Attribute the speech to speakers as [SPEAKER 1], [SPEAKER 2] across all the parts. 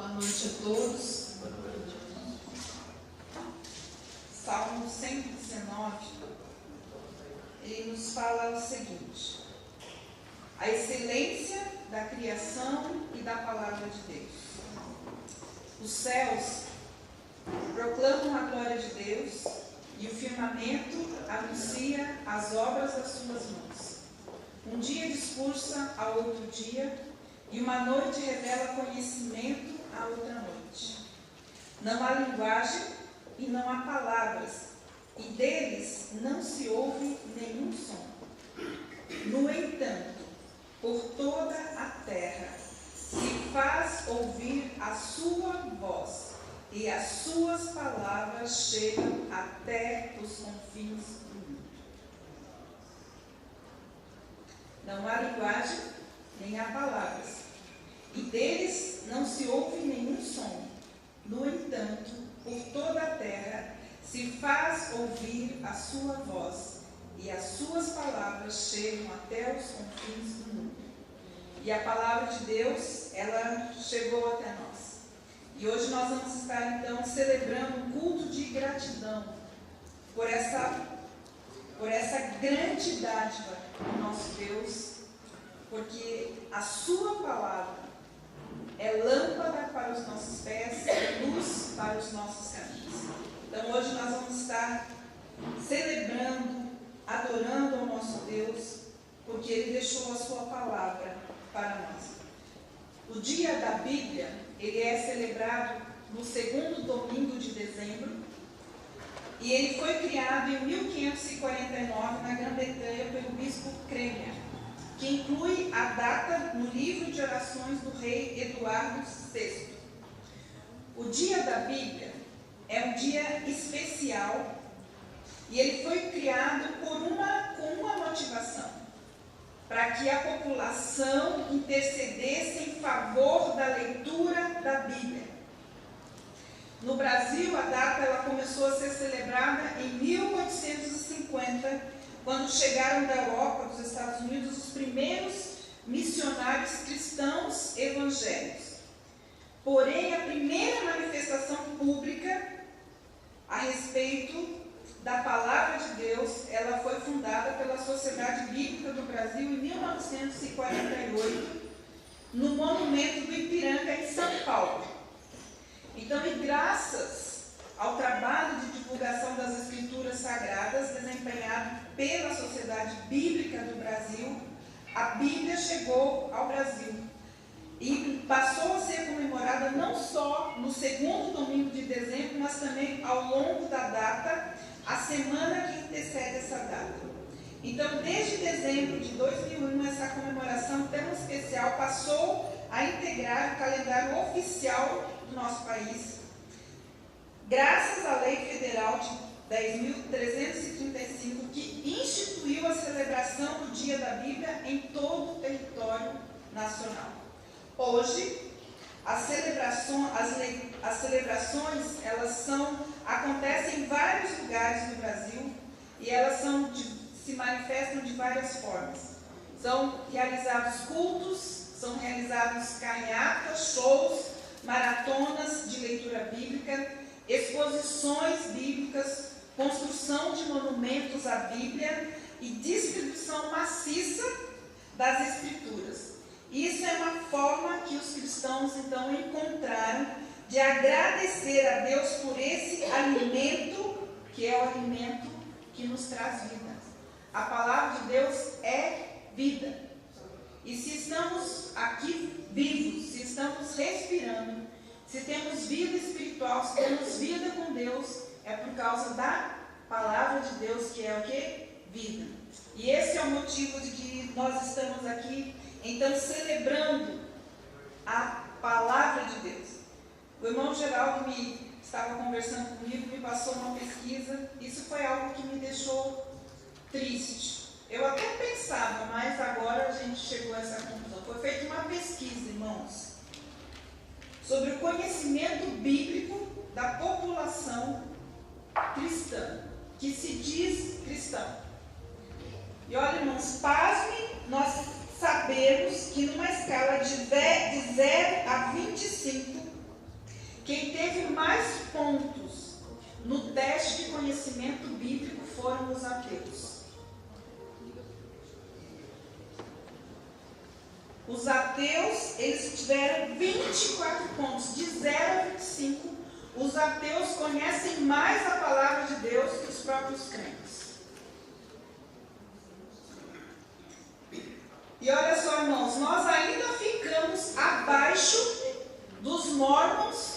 [SPEAKER 1] Boa noite a todos. Salmo 119, ele nos fala o seguinte: a excelência da criação e da palavra de Deus. Os céus proclamam a glória de Deus e o firmamento anuncia as obras das suas mãos. Um dia discursa a outro dia, e uma noite revela conhecimento a outra noite. Não há linguagem e não há palavras, e deles não se ouve nenhum som. No entanto, por toda a terra se faz ouvir a sua voz, e as suas palavras chegam até os confins do mundo. Não há linguagem, nem há palavras, e deles não se ouve nenhum som. No entanto, por toda a terra se faz ouvir a sua voz, e as suas palavras chegam até os confins do mundo. E a palavra de Deus, ela chegou até nós. E hoje nós vamos estar, então, celebrando um culto de gratidão por essa grande dádiva do nosso Deus, porque a sua palavra é lâmpada para os nossos pés, é luz para os nossos caminhos. Então hoje nós vamos estar celebrando, adorando ao nosso Deus, porque Ele deixou a sua palavra para nós. O dia da Bíblia, ele é celebrado no segundo domingo de dezembro, e ele foi criado em 1549 na Grã-Bretanha pelo bispo Cranmer, que inclui a data no livro de orações do rei Eduardo VI. O dia da Bíblia é um dia especial e ele foi criado com uma motivação: para que a população intercedesse em favor da leitura da Bíblia. No Brasil, a data ela começou a ser celebrada em 1850, quando chegaram da Europa, dos Estados Unidos, os primeiros missionários cristãos evangélicos. Porém, a primeira manifestação pública a respeito da palavra de Deus, ela foi fundada pela Sociedade Bíblica do Brasil em 1948, no Monumento do Ipiranga, em São Paulo. Então, e graças ao trabalho de divulgação das Escrituras Sagradas desempenhado pela Sociedade Bíblica do Brasil, a Bíblia chegou ao Brasil e passou a ser comemorada não só no segundo domingo de dezembro, mas também ao longo da data, a semana que antecede essa data. Então, desde dezembro de 2001, essa comemoração tão especial passou a integrar o calendário oficial do nosso país, graças à Lei Federal de 10.335, que instituiu a celebração do Dia da Bíblia em todo o território nacional. Hoje, as celebrações acontecem em vários lugares do Brasil e elas se manifestam de várias formas. São realizados cultos, são realizados carreatas, shows, maratonas de leitura bíblica, exposições bíblicas, construção de monumentos à Bíblia e distribuição maciça das Escrituras. Isso é uma forma que os cristãos, então, encontraram de agradecer a Deus por esse alimento, que é o alimento que nos traz vida. A palavra de Deus é vida. E se estamos aqui vivos, se estamos respirando, se temos vida espiritual, se temos vida com Deus, é por causa da palavra de Deus, que é o quê? Vida. E esse é o motivo de que nós estamos aqui, então, celebrando a palavra de Deus. O irmão Geraldo estava conversando comigo, me passou uma pesquisa. Isso foi algo que me deixou triste. Eu até pensava, mas agora a gente chegou a essa conclusão. Foi feita uma pesquisa, irmãos, sobre o conhecimento bíblico da população cristã, que se diz cristão. E olha, irmãos, pasmem, nós sabemos que numa escala de 0 a 25, Quem teve mais pontos no teste de conhecimento bíblico foram os ateus. Os ateus, eles tiveram 24 pontos, de 0 a 25. Os ateus conhecem mais a palavra de Deus que os próprios crentes. E olha só, irmãos, nós ainda ficamos abaixo dos mormons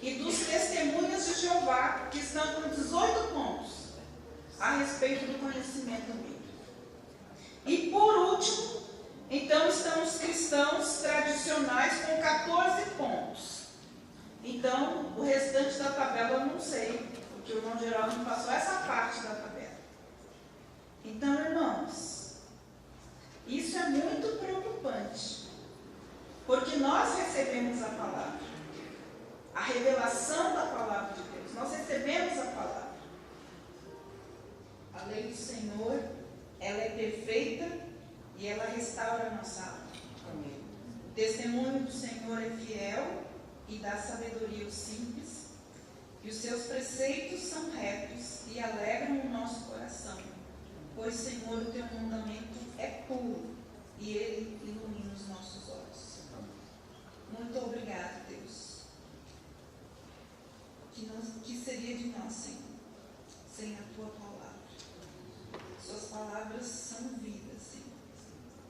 [SPEAKER 1] e dos testemunhas de Jeová, que estão com 18 pontos a respeito do conhecimento bíblico. E por último, então estão os cristãos tradicionais com 14 pontos. Então, o restante da tabela eu não sei, porque o irmão Geraldo não passou essa parte da tabela. Então, irmãos, isso é muito preocupante, porque nós recebemos a palavra, a revelação da palavra de Deus, nós recebemos a palavra. A lei do Senhor, ela é perfeita e ela restaura a nossa alma. O testemunho do Senhor é fiel e dá sabedoria aos simples, e os seus preceitos são retos e alegram o nosso coração. Pois, Senhor, o teu mandamento é puro e ele ilumina os nossos olhos. Muito obrigado, Deus. Que seria de nós, Senhor, sem a tua palavra? Suas palavras são vida, Senhor.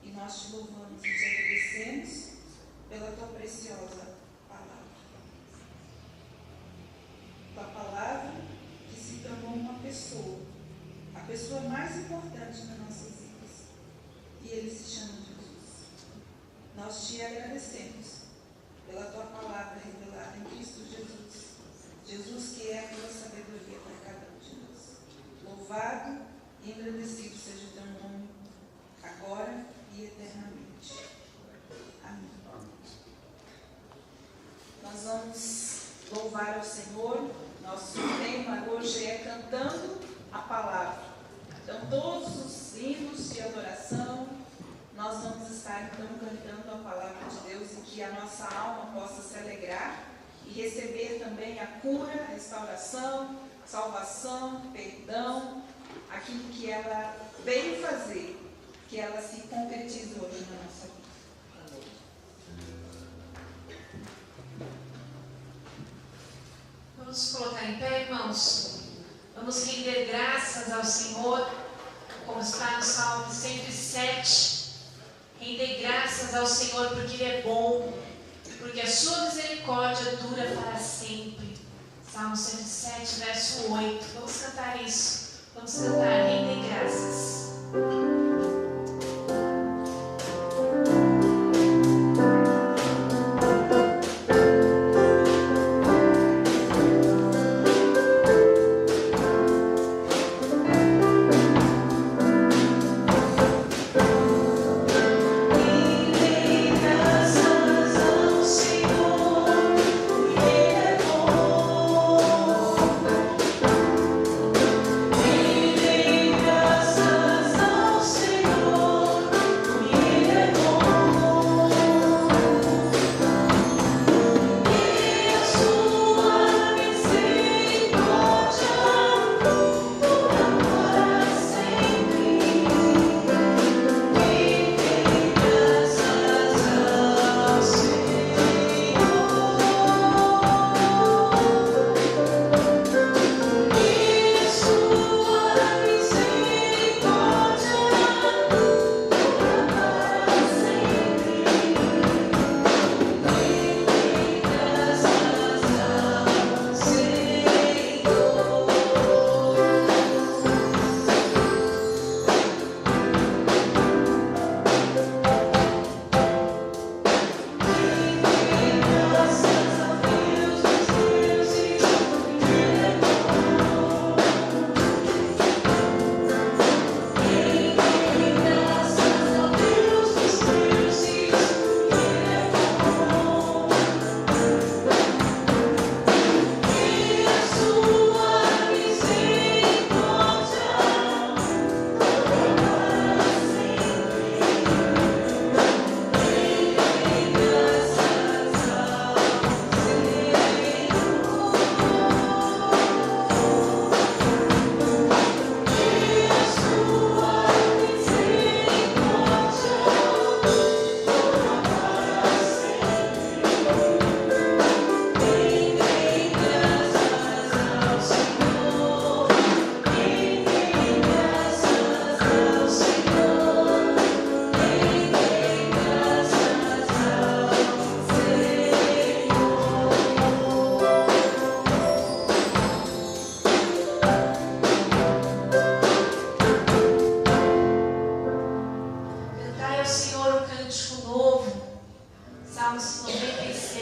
[SPEAKER 1] E nós te louvamos e te agradecemos pela tua preciosa palavra. Tua palavra que se tornou uma pessoa, a pessoa mais importante nas nossas vidas. E ele se chama Jesus. Nós te agradecemos pela tua palavra revelada em Cristo Jesus. Jesus que é a tua sabedoria para cada um de nós. Louvado e engrandecido seja o teu nome, agora e eternamente. Amém. Nós vamos louvar ao Senhor. Nosso tema hoje é cantando a palavra. Então, todos os hinos de adoração, nós vamos estar então cantando a palavra de Deus e que a nossa alma possa se alegrar e receber também a cura, a restauração, salvação, perdão, aquilo que ela veio fazer, que ela se concretize hoje na nossa vida.
[SPEAKER 2] Vamos colocar em pé, irmãos. Vamos render graças ao Senhor, como está no Salmo 107. Render graças ao Senhor porque Ele é bom, porque a sua misericórdia dura para sempre. Salmo 107, verso 8. Vamos cantar isso. Vamos cantar, render graças.
[SPEAKER 3] Senhor.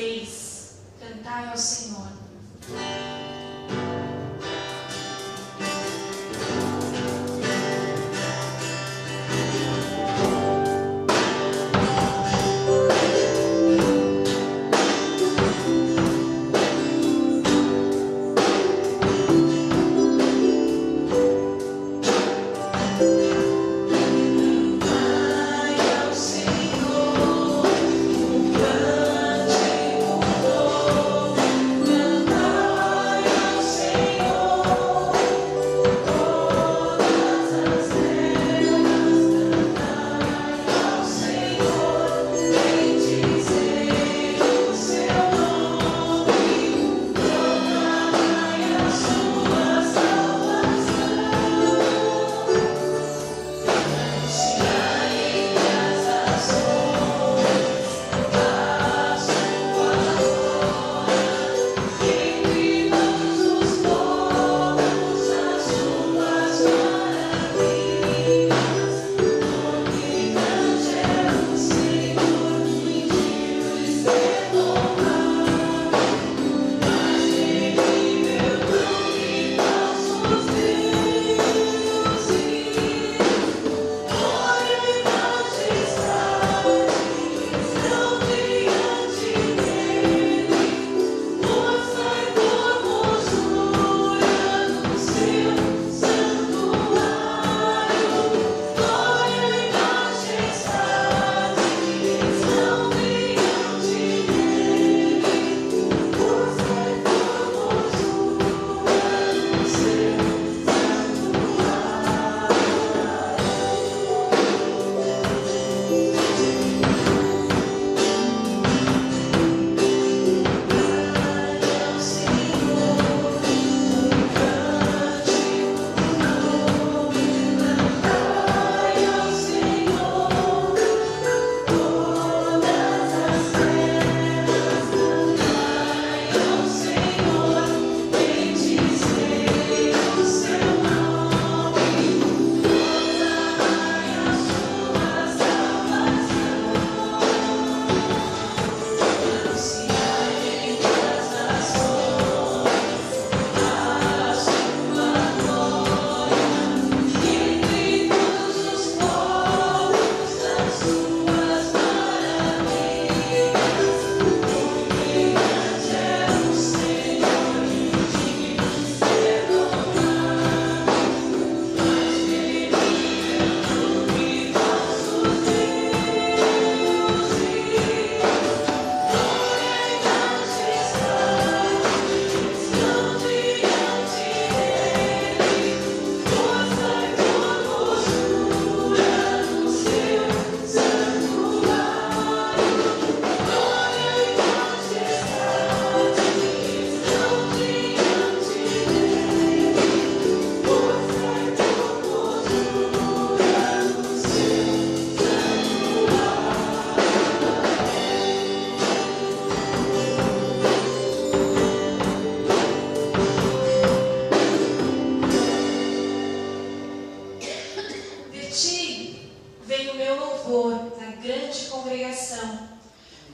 [SPEAKER 2] 3, cantai ao Senhor.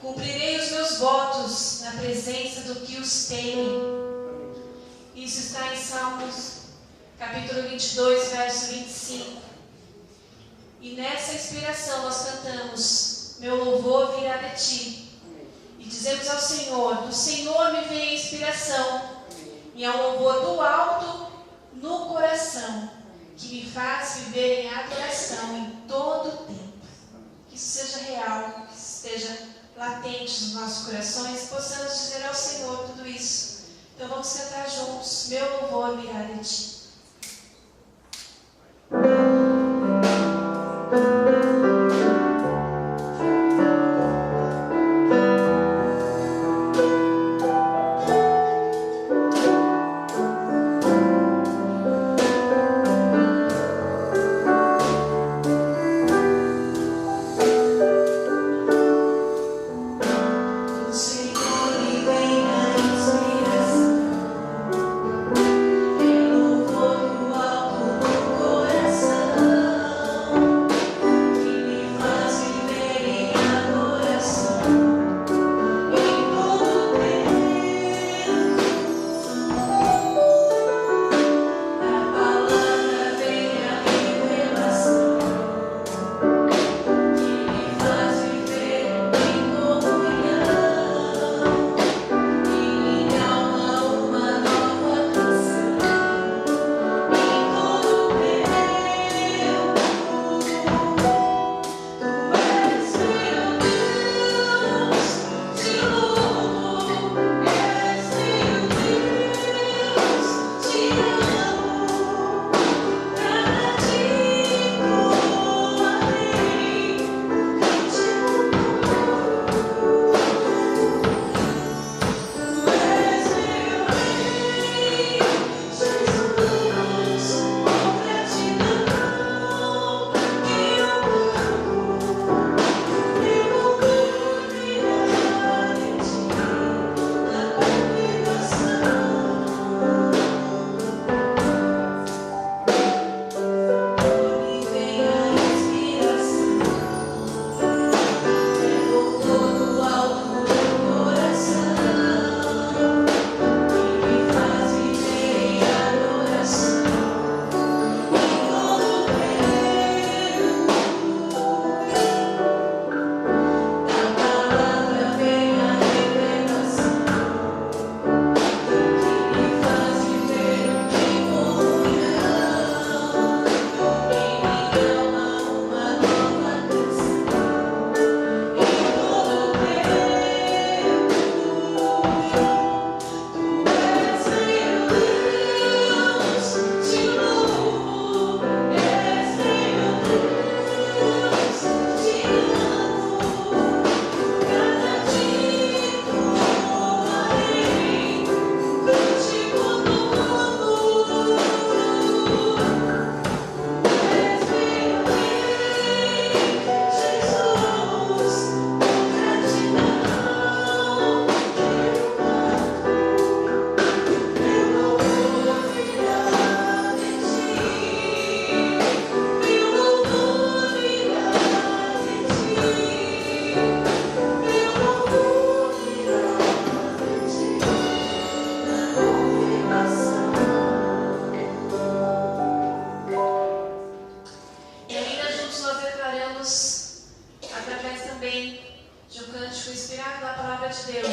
[SPEAKER 2] Cumprirei os meus votos na presença do que os teme. Isso está em Salmos, capítulo 22, verso 25. E nessa inspiração nós cantamos: meu louvor virá de ti. E dizemos ao Senhor: do Senhor me vem a inspiração, e é um louvor do alto no coração, que me faz viver em adoração em todo o tempo. Que isso seja real, que isso esteja latente nos nossos corações, possamos dizer ao Senhor tudo isso. Então vamos cantar juntos: meu louvor virá de ti.
[SPEAKER 3] Senhor, me vem a inspiração, meu louvor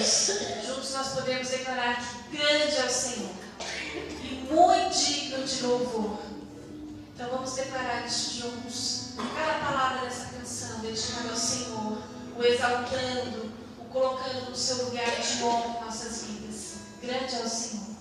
[SPEAKER 2] Deus, juntos nós podemos declarar que grande é o Senhor e muito digno de louvor. Então vamos declarar isso juntos. Cada palavra dessa canção dedicada ao Senhor, o exaltando, o colocando no seu lugar de honra em nossas vidas. Grande é o Senhor.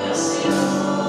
[SPEAKER 3] Meu Senhor.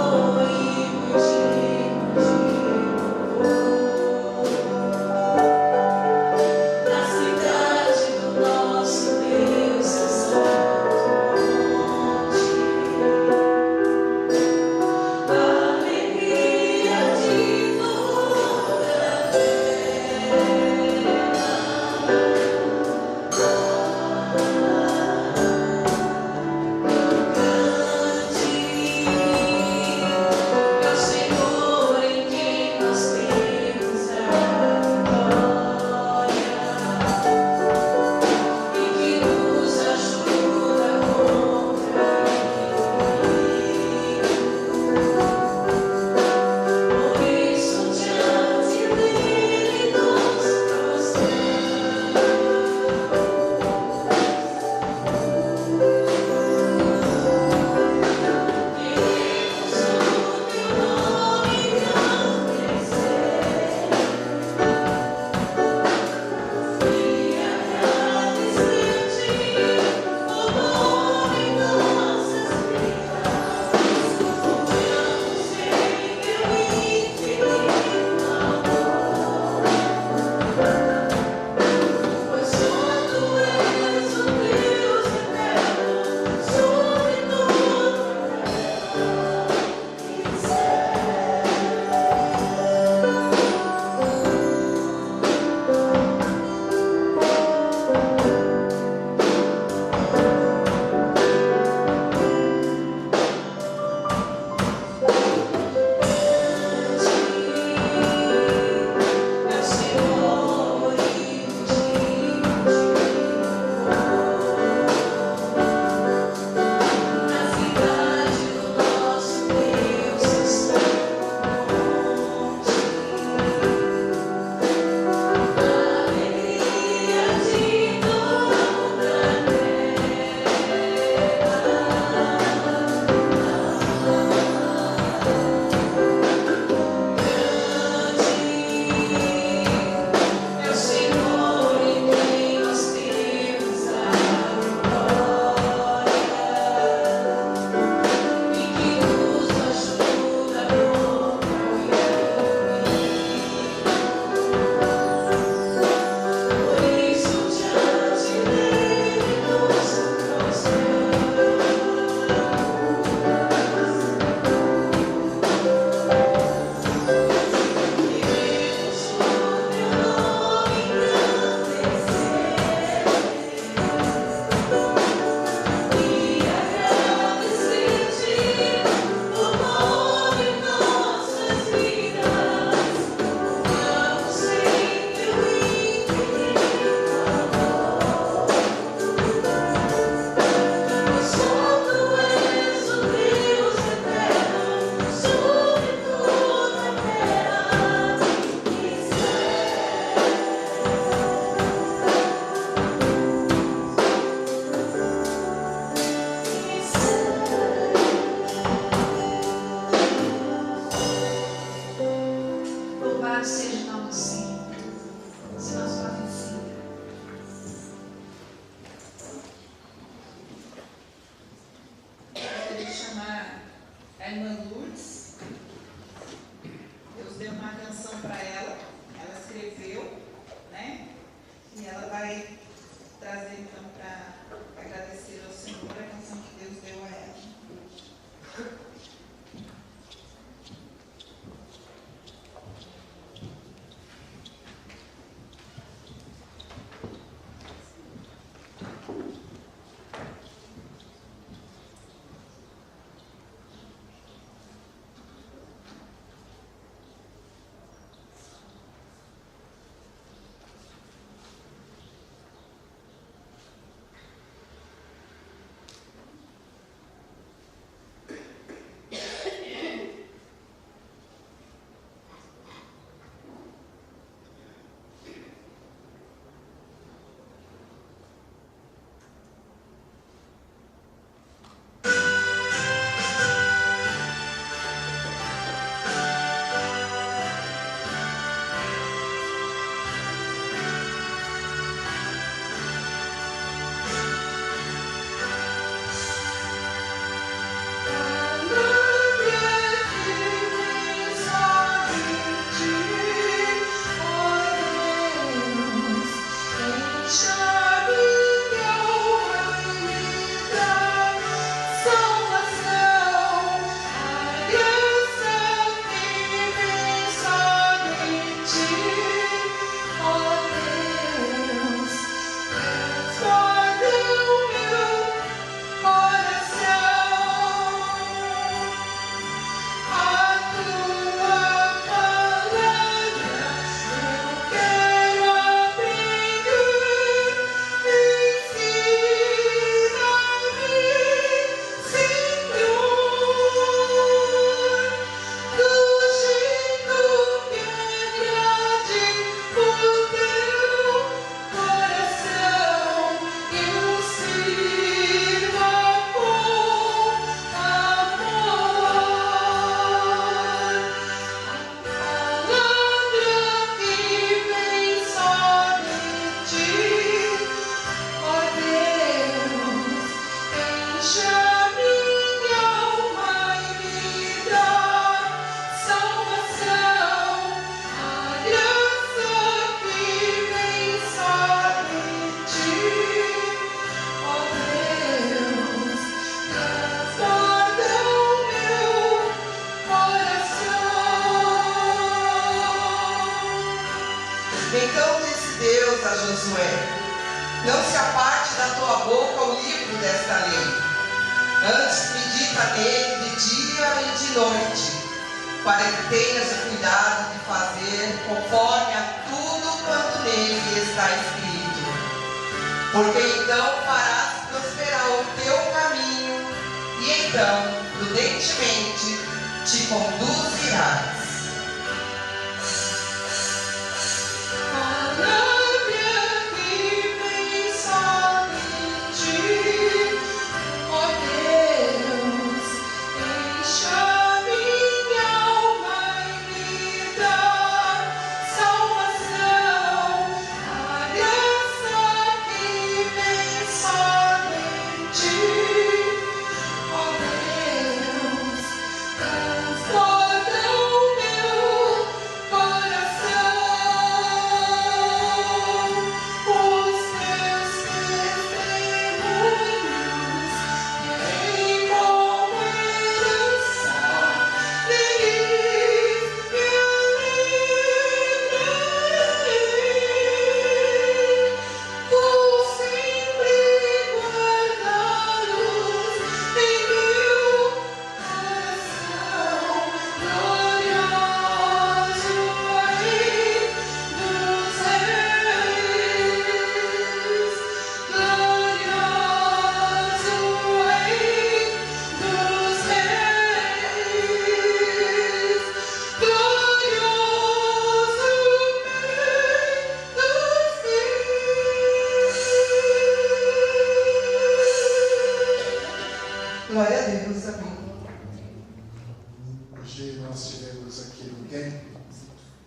[SPEAKER 3] Deus a Josué: não se aparte da tua boca o livro desta lei. Antes medita nele de dia e de noite, para que tenhas o cuidado de fazer conforme a tudo quanto nele está escrito. Porque então farás prosperar o teu caminho, e então, prudentemente, te conduzirás. Glória a Deus, amém.
[SPEAKER 4] Hoje nós tivemos aqui no tempo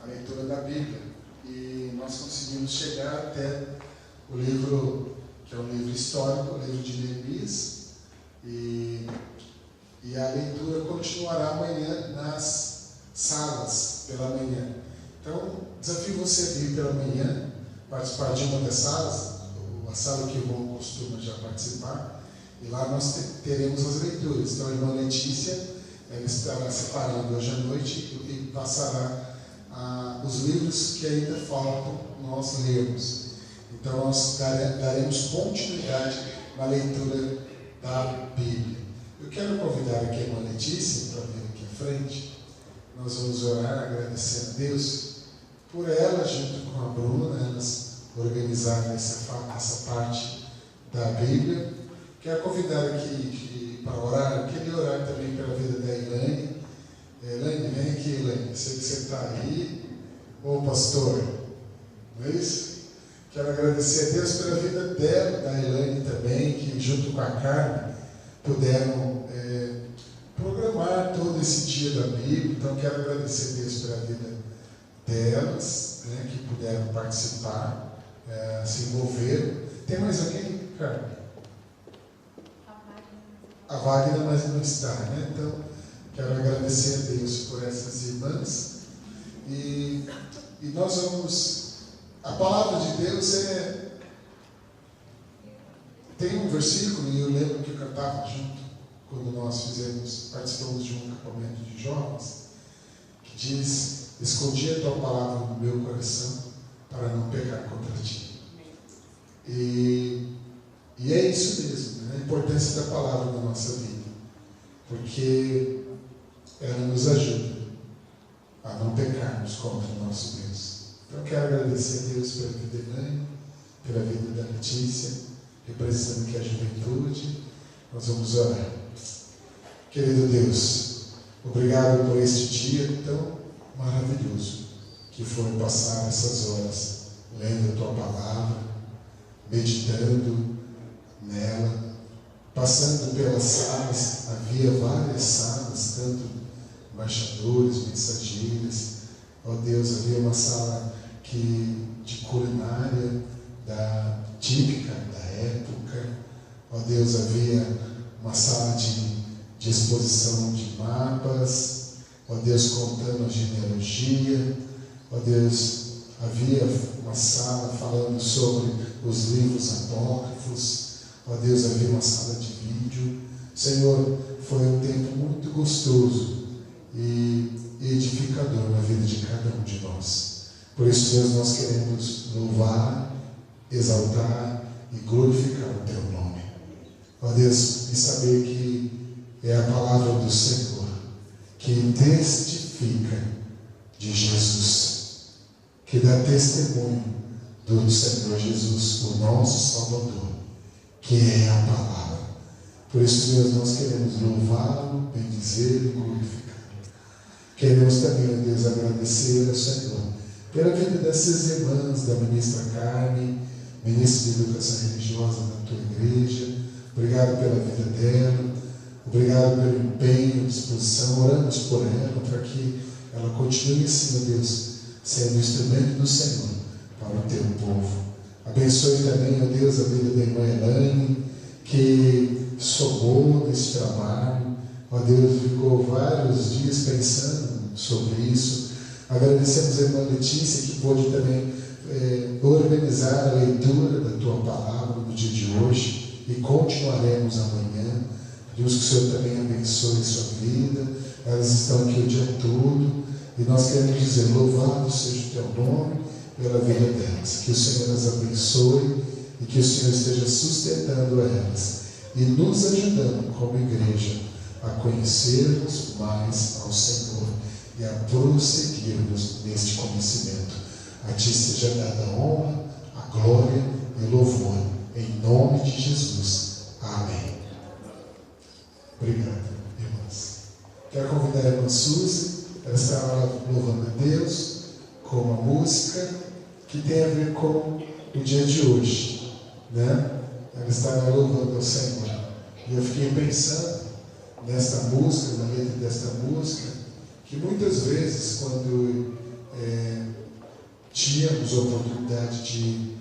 [SPEAKER 4] a leitura da Bíblia e nós conseguimos chegar até o livro, que é um livro histórico, o livro de Neemias, e a leitura continuará amanhã nas salas pela manhã. Então, desafio você a vir pela manhã, participar de uma das salas, a sala que o irmão costuma já participar. E lá nós teremos as leituras. Então a irmã Letícia, ela estará separando hoje à noite e passará os livros que ainda faltam nós lermos. Então nós daremos continuidade na leitura da Bíblia. Eu quero convidar aqui a irmã Letícia para vir aqui à frente. Nós vamos orar agradecendo a Deus por ela, junto com a Bruna, elas organizaram essa parte da Bíblia. Quero convidar aqui para orar. Eu queria orar também pela vida da Elaine. Elaine, vem aqui, Elaine. Sei que você está aí. Ô pastor, não é isso? Quero agradecer a Deus pela vida dela, da Elaine também, que junto com a Carmen puderam programar todo esse dia da Bíblia. Então quero agradecer a Deus pela vida delas, né, que puderam participar, se envolveram. Tem mais alguém, Carmen? A Wagner, mas não está, né? Então, quero agradecer a Deus por essas irmãs. E nós vamos... A palavra de Deus tem um versículo, e eu lembro que eu cantava junto, quando nós participamos de um acampamento de jovens, que diz: escondi a tua palavra no meu coração, para não pecar contra ti. E é isso mesmo, né? A importância da palavra na nossa vida, porque ela nos ajuda a não pecarmos contra o nosso Deus. Então, quero agradecer a Deus pela vida da Elaine, pela vida da Letícia, representando aqui a juventude. Nós vamos orar. Querido Deus, obrigado por este dia tão maravilhoso que foi passar essas horas lendo a tua palavra, meditando nela, passando pelas salas. Havia várias salas, tanto embaixadores, mensageiras. Ó Deus, havia uma sala de culinária típica da época. Ó Deus, havia uma sala de exposição de mapas. Ó Deus, contando a genealogia. Ó Deus, havia uma sala falando sobre os livros apócrifos. Ó Deus, havia uma sala de vídeo. Senhor, foi um tempo muito gostoso e edificador na vida de cada um de nós. Por isso, Deus, nós queremos louvar, exaltar e glorificar o Teu nome. Ó Deus, e saber que é a palavra do Senhor que testifica de Jesus, que dá testemunho do Senhor Jesus, o nosso Salvador, que é a palavra. Por isso, Deus, nós queremos louvá-lo, bendizer e glorificar. Queremos também, ó Deus, agradecer ao Senhor pela vida dessas irmãs, da ministra Carmen, ministra de Educação Religiosa da tua igreja. Obrigado pela vida dela, obrigado pelo empenho, disposição. Oramos por ela para que ela continue assim, ó Deus, sendo instrumento do Senhor para o teu povo. Abençoe também, ó Deus, a vida da irmã Elaine, que somou nesse trabalho. Ó Deus, ficou vários dias pensando sobre isso. Agradecemos a irmã Letícia, que pôde também organizar a leitura da tua palavra no dia de hoje, e continuaremos amanhã. Pedimos que o Senhor também abençoe sua vida. Elas estão aqui o dia todo, e nós queremos dizer: louvado seja o teu nome pela vida delas. Que o Senhor as abençoe e que o Senhor esteja sustentando elas e nos ajudando como igreja a conhecermos mais ao Senhor e a prosseguirmos neste conhecimento. A Ti seja dada a honra, a glória e o louvor, em nome de Jesus. Amém. Obrigado, irmãs. Quero convidar a irmã Suzy. Ela estará louvando a Deus com uma música que tem a ver com o dia de hoje, né? Ela estará louvando ao Senhor. E eu fiquei pensando nesta música, na letra desta música, que muitas vezes, quando tínhamos a oportunidade de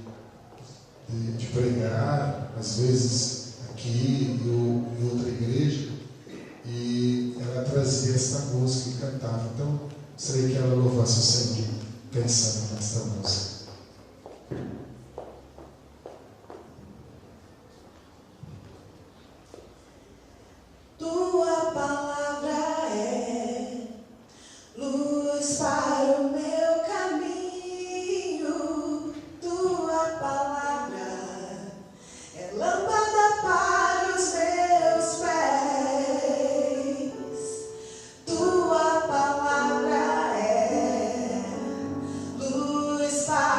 [SPEAKER 4] pregar, às vezes aqui em outra igreja, e ela trazia esta música e cantava. Então, gostaria que ela louvasse o Senhor pensando nesta música.
[SPEAKER 5] Tua palavra é luz para o meu caminho. Tua palavra é lâmpada para os meus pés. Tua palavra é luz para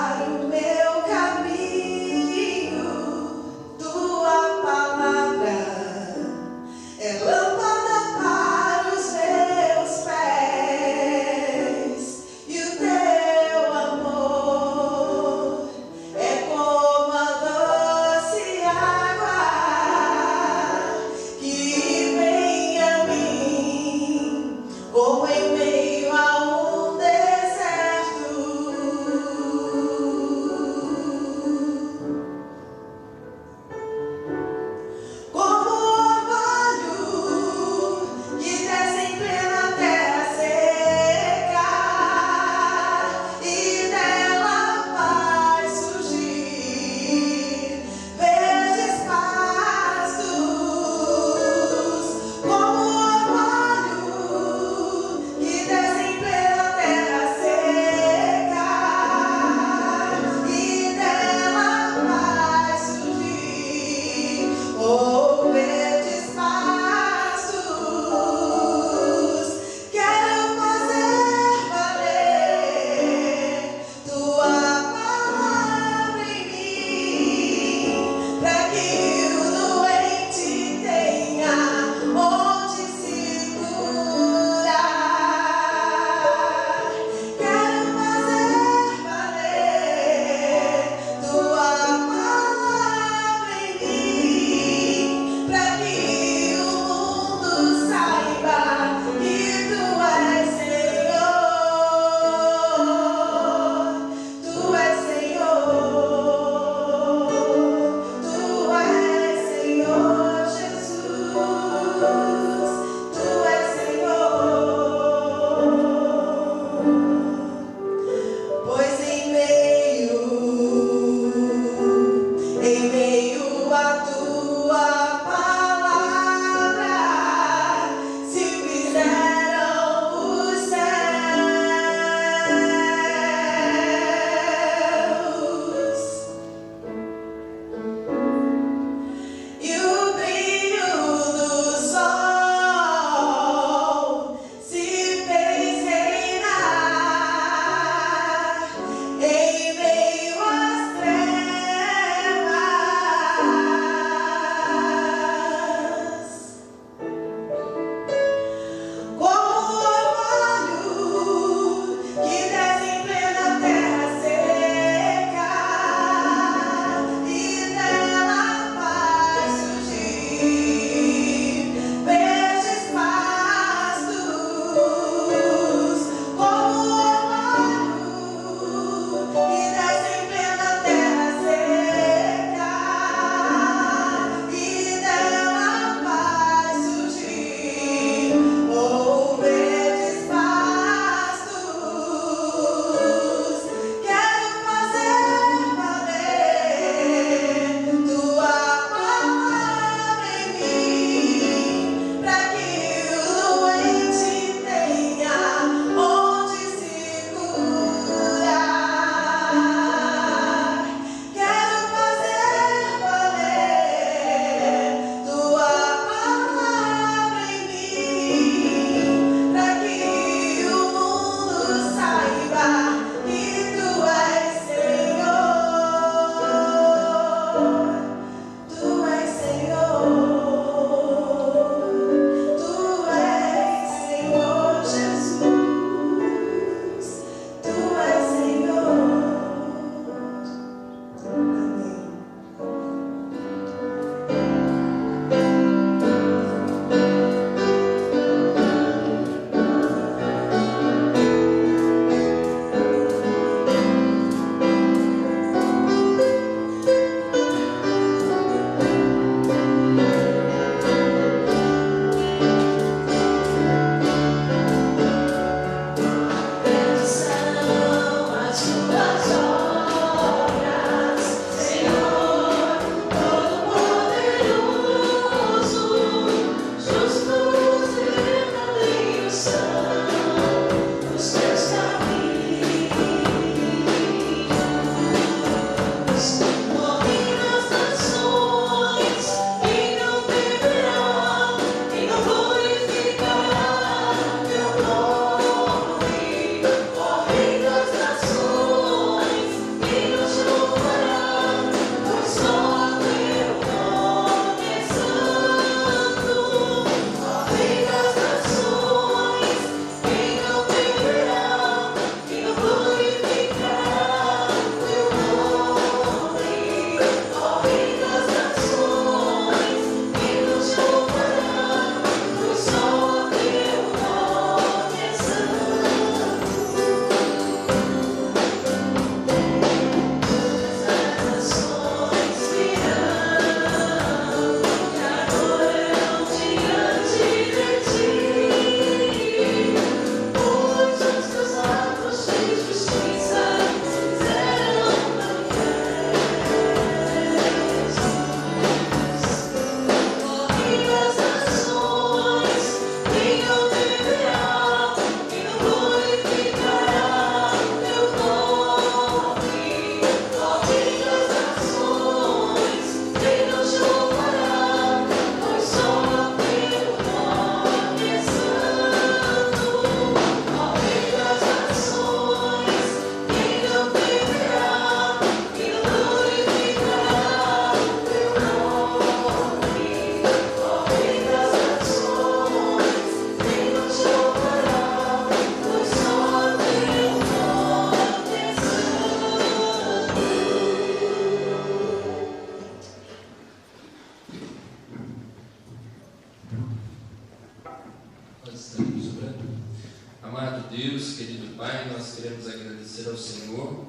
[SPEAKER 6] Amado Deus, querido Pai, nós queremos agradecer ao Senhor,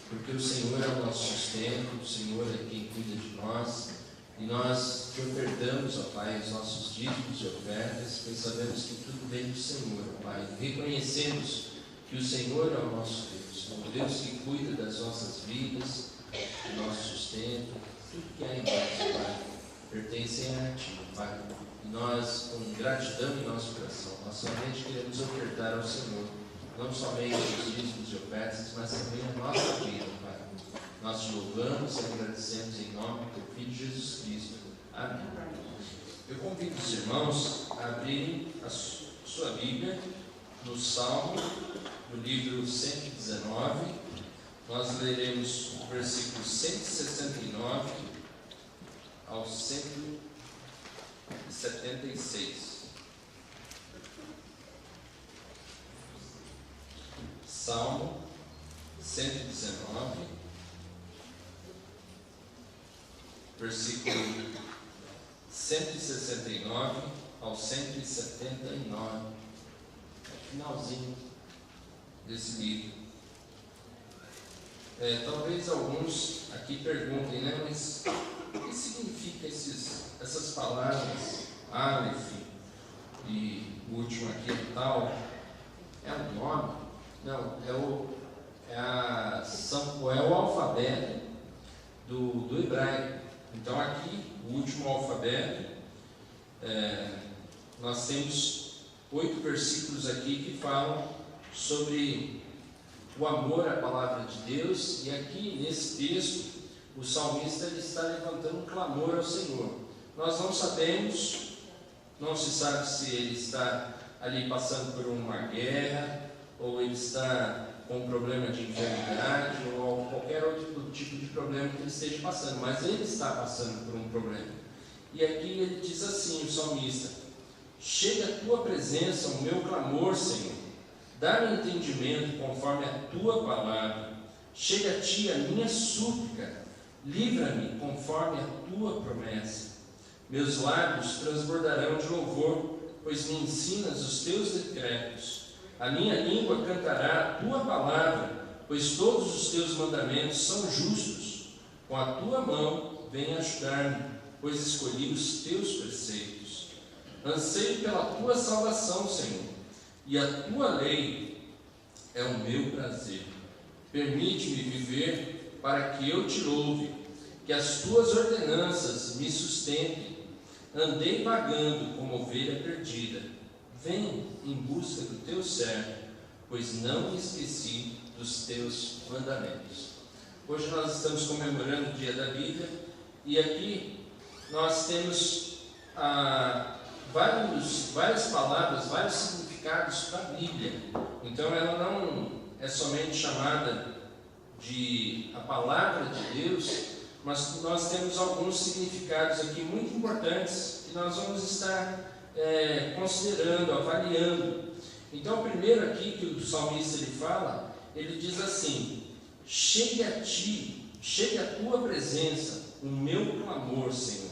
[SPEAKER 6] porque o Senhor é o nosso sustento, o Senhor é quem cuida de nós, e nós te ofertamos, ó Pai, os nossos dízimos e ofertas, pois sabemos que tudo vem do Senhor, ó Pai. Reconhecemos que o Senhor é o nosso Deus, o Deus que cuida das nossas vidas, do nosso sustento, tudo que há em nós, Pai, pertence a Ti, Pai. E nós, com gratidão em nosso coração, nós somente queremos ofertar ao Senhor, não somente os dízimos e ofertas, mas também a nossa vida, Pai. Nós te louvamos e agradecemos em nome do Teu Filho Jesus Cristo. Amém. Eu convido os irmãos a abrirem a sua Bíblia no Salmo, no livro 119. Nós leremos o versículo 169 ao 176. Salmo 119, versículo 169 ao 179, finalzinho desse livro. Talvez alguns aqui perguntem, né? Mas o que significa essas palavras, Aleph, e o último aqui é tal? É um nome? Não, é o alfabeto do hebraico. Então aqui, o último alfabeto, nós temos 8 versículos aqui que falam sobre o amor à palavra de Deus, e aqui nesse texto o salmista ele está levantando um clamor ao Senhor. Nós não sabemos, não se sabe se ele está ali passando por uma guerra, ou ele está com um problema de enfermidade, ou qualquer outro tipo de problema que ele esteja passando, mas ele está passando por um problema. E aqui ele diz assim, o salmista: chega a tua presença, o meu clamor, Senhor, dá-me entendimento conforme a tua palavra, chega a ti a minha súplica, livra-me conforme a tua promessa. Meus lábios transbordarão de louvor, pois me ensinas os teus decretos. A minha língua cantará a tua palavra, pois todos os teus mandamentos são justos. Com a tua mão vem ajudar-me, pois escolhi os teus preceitos. Anseio pela tua salvação, Senhor, e a tua lei é o meu prazer. Permite-me viver para que eu te louve, que as tuas ordenanças me sustentem. Andei vagando como ovelha perdida. Vem em busca do teu servo, pois não me esqueci dos teus mandamentos. Hoje nós estamos comemorando o dia da Bíblia, e aqui nós temos várias palavras, vários significados para a Bíblia. Então ela não é somente chamada de a palavra de Deus, mas nós temos alguns significados aqui muito importantes que nós vamos estar considerando, avaliando. Então, primeiro aqui que o salmista ele fala, ele diz assim: chegue a ti, chegue a tua presença, o meu clamor, Senhor,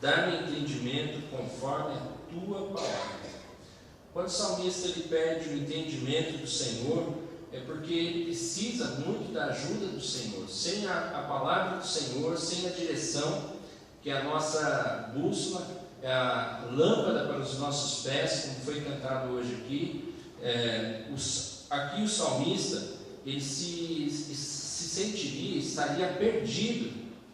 [SPEAKER 6] dá-me entendimento conforme a tua palavra. Quando o salmista ele pede o entendimento do Senhor, é porque ele precisa muito da ajuda do Senhor. Sem a palavra do Senhor, sem a direção, que é a nossa bússola, é a lâmpada para os nossos pés, como foi cantado hoje aqui. Aqui o salmista ele se sentiria, estaria perdido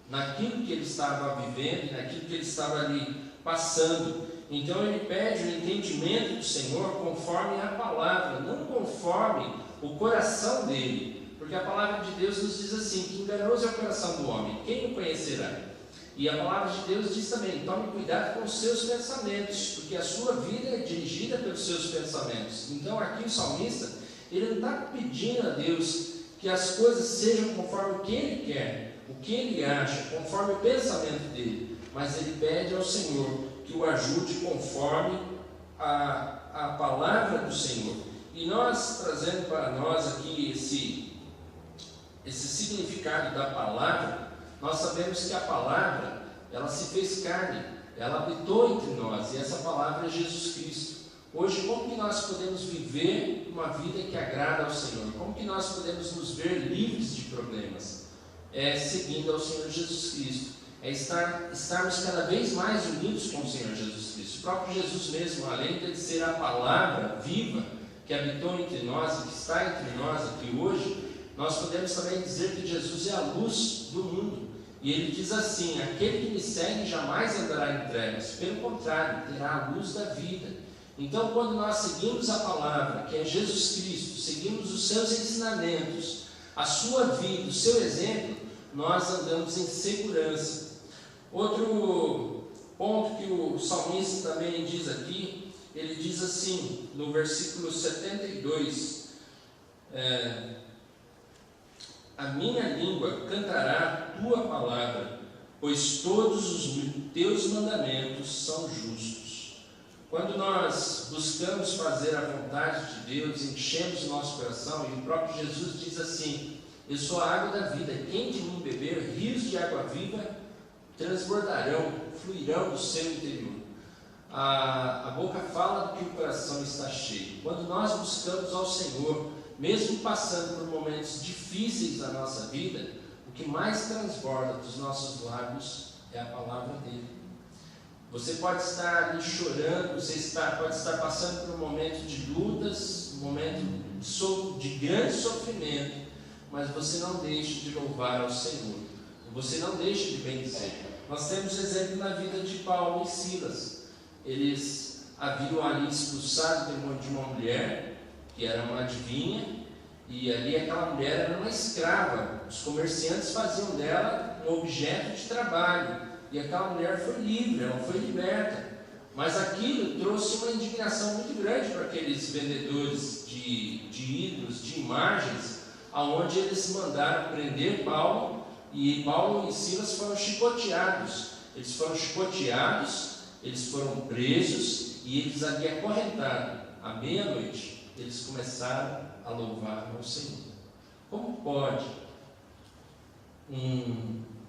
[SPEAKER 6] naquilo que ele estava vivendo, naquilo que ele estava ali passando. Então ele pede o entendimento do Senhor conforme a palavra, não conforme o coração dele, porque a palavra de Deus nos diz assim, que enganoso é o coração do homem, quem o conhecerá? E a palavra de Deus diz também, tome cuidado com os seus pensamentos, porque a sua vida é dirigida pelos seus pensamentos. Então aqui o salmista, ele não está pedindo a Deus que as coisas sejam conforme o que ele quer, o que ele acha, conforme o pensamento dele, mas ele pede ao Senhor que o ajude conforme a palavra do Senhor. E nós, trazendo para nós aqui esse significado da palavra, nós sabemos que a palavra, ela se fez carne, ela habitou entre nós, e essa palavra é Jesus Cristo. Hoje, como que nós podemos viver uma vida que agrada ao Senhor? Como que nós podemos nos ver livres de problemas? É seguindo ao Senhor Jesus Cristo. É estarmos cada vez mais unidos com o Senhor Jesus Cristo. O próprio Jesus mesmo, além de ser a palavra viva que habitou entre nós e que está entre nós aqui hoje, nós podemos também dizer que Jesus é a luz do mundo. E ele diz assim: aquele que me segue jamais andará em trevas, pelo contrário, terá a luz da vida. Então, quando nós seguimos a palavra, que é Jesus Cristo, seguimos os seus ensinamentos, a sua vida, o seu exemplo, nós andamos em segurança. Outro ponto que o salmista também diz aqui, ele diz assim, no versículo 72, a minha língua cantará a tua palavra, pois todos os teus mandamentos são justos. Quando nós buscamos fazer a vontade de Deus, enchemos o nosso coração, e o próprio Jesus diz assim: eu sou a água da vida, quem de mim beber, rios de água viva transbordarão, fluirão do seu interior. A boca fala do que o coração está cheio. Quando nós buscamos ao Senhor, mesmo passando por momentos difíceis da nossa vida, o que mais transborda dos nossos lábios é a palavra dele. Você pode estar ali chorando, pode estar passando por um momento de lutas, um momento de grande sofrimento, mas você não deixe de louvar ao Senhor, você não deixe de bendizer. Nós temos exemplo na vida de Paulo e Silas. Eles haviam ali expulsado o demônio de uma mulher, que era uma adivinha, e ali aquela mulher era uma escrava. Os comerciantes faziam dela um objeto de trabalho, e aquela mulher foi livre, ela foi liberta. Mas aquilo trouxe uma indignação muito grande para aqueles vendedores de ídolos, de imagens, aonde eles mandaram prender Paulo, e Paulo e Silas foram chicoteados. Eles foram chicoteados, eles foram presos, e eles ali acorrentados. À meia-noite, eles começaram a louvar ao Senhor. Como pode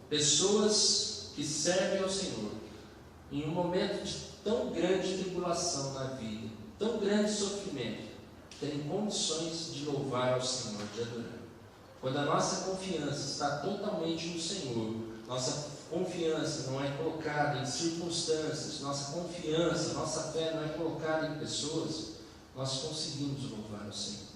[SPEAKER 6] pessoas que servem ao Senhor, em um momento de tão grande tribulação na vida, tão grande sofrimento, terem condições de louvar ao Senhor, de adorar? Quando a nossa confiança está totalmente no Senhor, nossa confiança não é colocada em circunstâncias, nossa confiança, nossa fé não é colocada em pessoas, nós conseguimos louvar ao Senhor,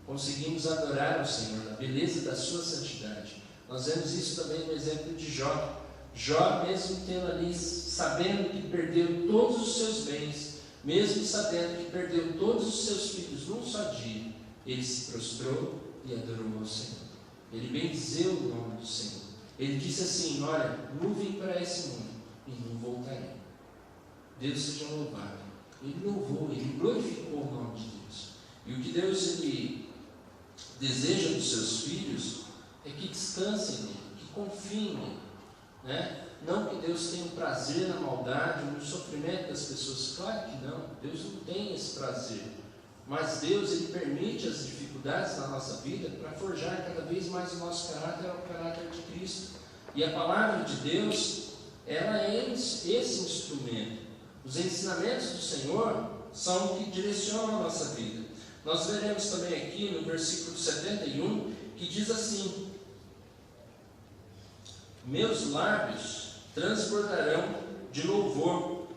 [SPEAKER 6] conseguimos adorar ao Senhor, na beleza da sua santidade. Nós vemos isso também no exemplo de Jó. Jó, mesmo tendo ali, sabendo que perdeu todos os seus bens, mesmo sabendo que perdeu todos os seus filhos num só dia, ele se prostrou e adorou ao Senhor. Ele bendizeu o nome do Senhor. Ele disse assim: olha, não vim para esse mundo e não voltarei. Deus seja louvado. Ele louvou, ele glorificou o nome de Deus. E o que Deus ele deseja dos seus filhos é que descansem nele, que confiem nele, né? Não que Deus tenha um prazer na maldade, no sofrimento das pessoas. Claro que não, Deus não tem esse prazer. Mas Deus ele permite as dificuldades na nossa vida para forjar cada vez mais o nosso caráter ao caráter de Cristo. E a palavra de Deus, ela é esse instrumento. Os ensinamentos do Senhor são o que direcionam a nossa vida. Nós veremos também aqui no versículo 71, que diz assim: meus lábios transbordarão de louvor,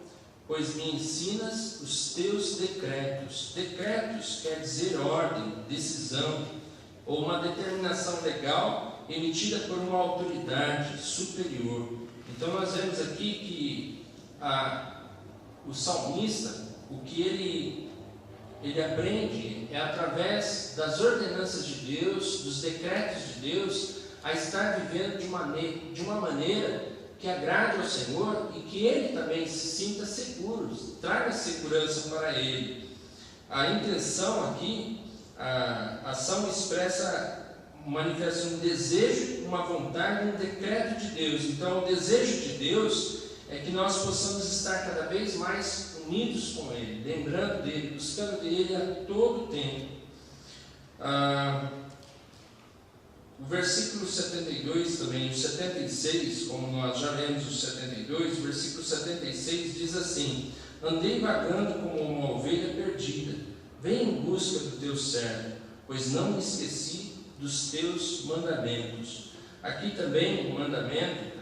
[SPEAKER 6] pois me ensinas os teus decretos. Decretos quer dizer ordem, decisão, ou uma determinação legal emitida por uma autoridade superior. Então nós vemos aqui que o salmista, o que ele aprende é através das ordenanças de Deus, dos decretos de Deus, a estar vivendo de uma maneira que agrade ao Senhor e que ele também se sinta seguro, traga segurança para ele. A intenção aqui, a ação expressa, manifesta um desejo, uma vontade, um decreto de Deus. Então, o desejo de Deus é que nós possamos estar cada vez mais unidos com Ele, lembrando dEle, buscando dEle a todo tempo. O versículo 72 também, o 76, como nós já lemos o 72, o versículo 76 diz assim: andei vagando como uma ovelha perdida. Venha em busca do teu servo, pois não me esqueci dos teus mandamentos. Aqui também o mandamento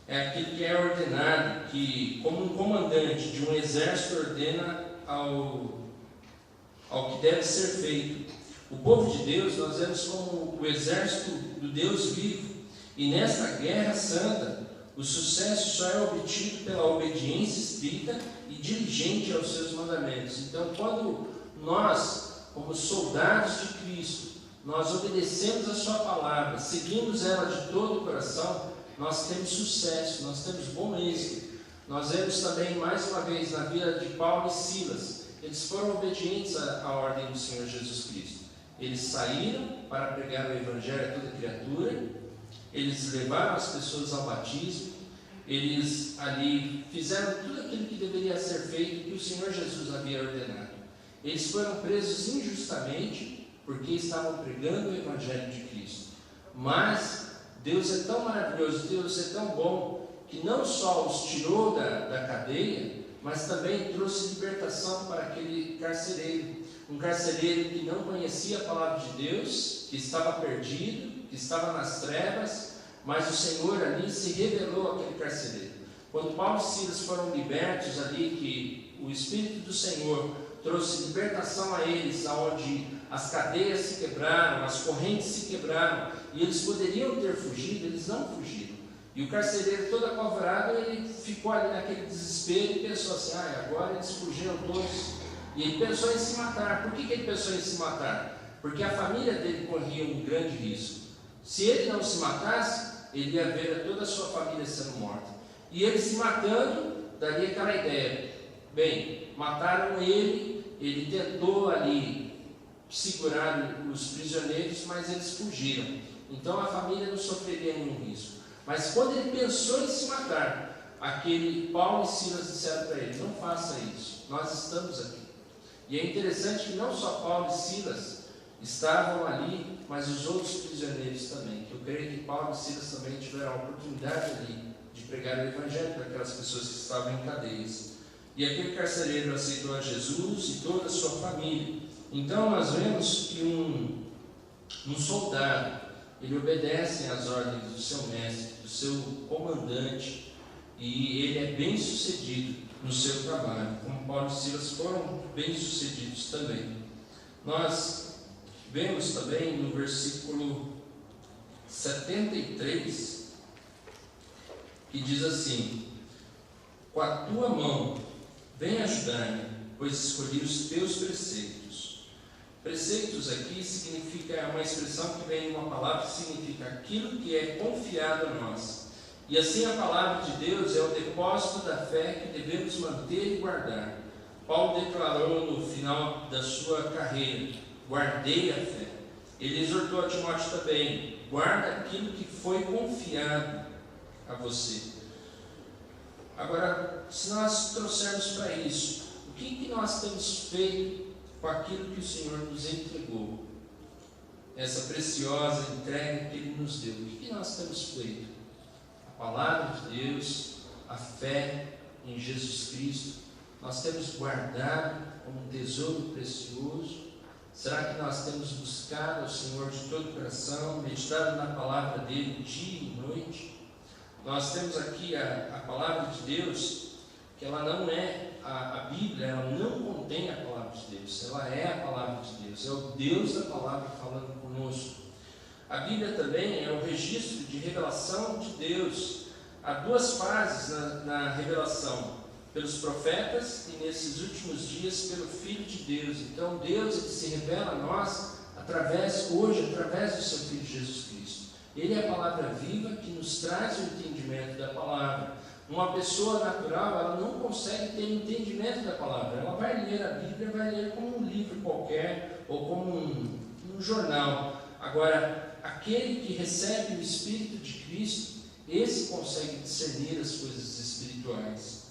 [SPEAKER 6] é aquilo que é ordenado, que como um comandante de um exército ordena ao que deve ser feito. O povo de Deus nós vemos como o exército do Deus vivo, e nesta guerra santa o sucesso só é obtido pela obediência estrita e diligente aos seus mandamentos. Então, quando nós, como soldados de Cristo, nós obedecemos a sua palavra, seguimos ela de todo o coração, nós temos sucesso, nós temos bom êxito. Nós vemos também, mais uma vez, na vida de Paulo e Silas, eles foram obedientes à ordem do Senhor Jesus Cristo. Eles saíram para pregar o Evangelho a toda criatura, eles levaram as pessoas ao batismo, eles ali fizeram tudo aquilo que deveria ser feito, que o Senhor Jesus havia ordenado. Eles foram presos injustamente, porque estavam pregando o Evangelho de Cristo. Mas Deus é tão maravilhoso, Deus é tão bom, que não só os tirou da cadeia, mas também trouxe libertação para aquele carcereiro. Um carcereiro que não conhecia a palavra de Deus, que estava perdido, que estava nas trevas, mas o Senhor ali se revelou àquele carcereiro. Quando Paulo e Silas foram libertos ali, que o Espírito do Senhor trouxe libertação a eles, aonde as cadeias se quebraram, as correntes se quebraram, e eles poderiam ter fugido, eles não fugiram. E o carcereiro, todo apavorado, ele ficou ali naquele desespero e pensou assim: agora eles fugiram todos. E ele pensou em se matar. Por que ele pensou em se matar? Porque a família dele corria um grande risco. Se ele não se matasse, ele ia ver toda a sua família sendo morta. E ele se matando, daria aquela ideia: bem, mataram ele tentou ali segurar os prisioneiros, mas eles fugiram. Então a família não sofreria nenhum risco. Mas quando ele pensou em se matar, Paulo e Silas disseram para ele: não faça isso, nós estamos aqui. E é interessante que não só Paulo e Silas estavam ali, mas os outros prisioneiros também. Eu creio que Paulo e Silas também tiveram a oportunidade ali de pregar o Evangelho para aquelas pessoas que estavam em cadeias. E aquele carcereiro aceitou a Jesus e toda a sua família. Então nós vemos que um soldado, ele obedece às ordens do seu mestre, do seu comandante, e ele é bem sucedido no seu trabalho, como Paulo e Silas foram bem sucedidos também. Nós vemos também no versículo 73, que diz assim: com a tua mão vem ajudar-me, pois escolhi os teus preceitos. Preceitos aqui significa uma expressão que vem de uma palavra que significa aquilo que é confiado a nós. E assim a palavra de Deus é o depósito da fé que devemos manter e guardar. Paulo declarou no final da sua carreira: guardei a fé. Ele exortou a Timóteo também: guarda aquilo que foi confiado a você. Agora, se nós trouxermos para isso, o que nós temos feito com aquilo que o Senhor nos entregou? Essa preciosa entrega que Ele nos deu. O que nós temos feito? A palavra de Deus, a fé em Jesus Cristo, nós temos guardado como um tesouro precioso? Será que nós temos buscado ao Senhor de todo o coração, meditado na palavra dEle dia e noite? Nós temos aqui a palavra de Deus, que ela não é a Bíblia, ela não contém a palavra de Deus, ela é a palavra de Deus, é o Deus da palavra falando conosco. A Bíblia também é o registro de revelação de Deus. Há duas fases na revelação: pelos profetas e nesses últimos dias pelo Filho de Deus. Então Deus, ele se revela a nós através do seu Filho Jesus Cristo. Ele é a palavra viva que nos traz o entendimento da palavra. Uma pessoa natural, ela não consegue ter entendimento da palavra. Ela vai ler a Bíblia, vai ler como um livro qualquer ou como um jornal. Agora, aquele que recebe o Espírito de Cristo, esse consegue discernir as coisas espirituais.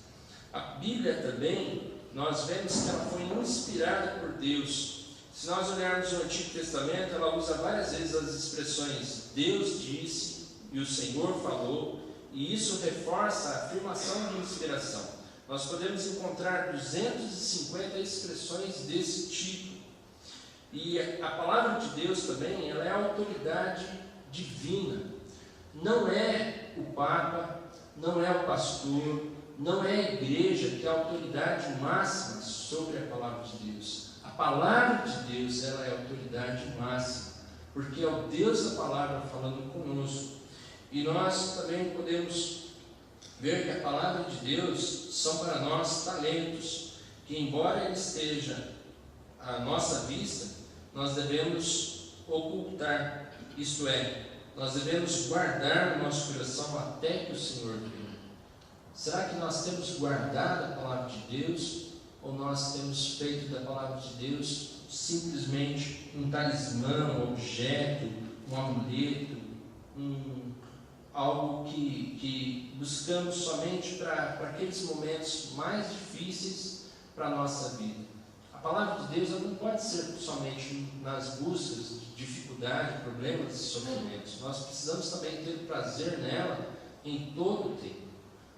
[SPEAKER 6] A Bíblia também, nós vemos que ela foi inspirada por Deus. Se nós olharmos o Antigo Testamento, ela usa várias vezes as expressões Deus disse e o Senhor falou, e isso reforça a afirmação de inspiração. nós podemos encontrar 250 expressões desse tipo. E a palavra de Deus também, ela é a autoridade divina. Não é o Papa, não é o pastor, não é a igreja que é a autoridade máxima sobre a palavra de Deus. A palavra de Deus, ela é a autoridade máxima, porque é o Deus da palavra falando conosco. E nós também podemos ver que a palavra de Deus são para nós talentos, que embora ele esteja à nossa vista, nós devemos ocultar, isto é, nós devemos guardar no nosso coração até que o Senhor venha. Será que nós temos guardado a palavra de Deus, ou nós temos feito da palavra de Deus simplesmente um talismã, um objeto, um amuleto, algo que buscamos somente para aqueles momentos mais difíceis para a nossa vida? A palavra de Deus ela não pode ser somente nas buscas de dificuldade, problemas e sofrimentos. Nós precisamos também ter prazer nela em todo o tempo.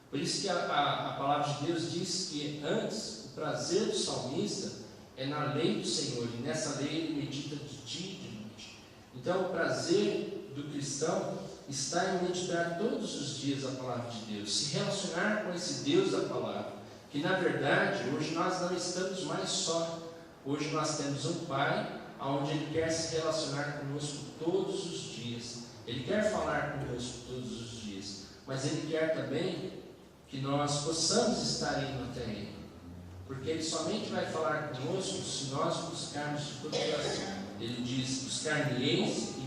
[SPEAKER 6] Por isso que a palavra de Deus diz que antes o prazer do salmista é na lei do Senhor, e nessa lei ele medita de dia e de noite. Então o prazer do cristão está em meditar todos os dias a palavra de Deus, se relacionar com esse Deus da palavra, que na verdade hoje nós não estamos mais só. Hoje nós temos um Pai onde Ele quer se relacionar conosco todos os dias. Ele quer falar conosco todos os dias, mas Ele quer também que nós possamos estar indo até Ele, porque Ele somente vai falar conosco se nós buscarmos de todo o coração. Ele diz: buscar-me-eis e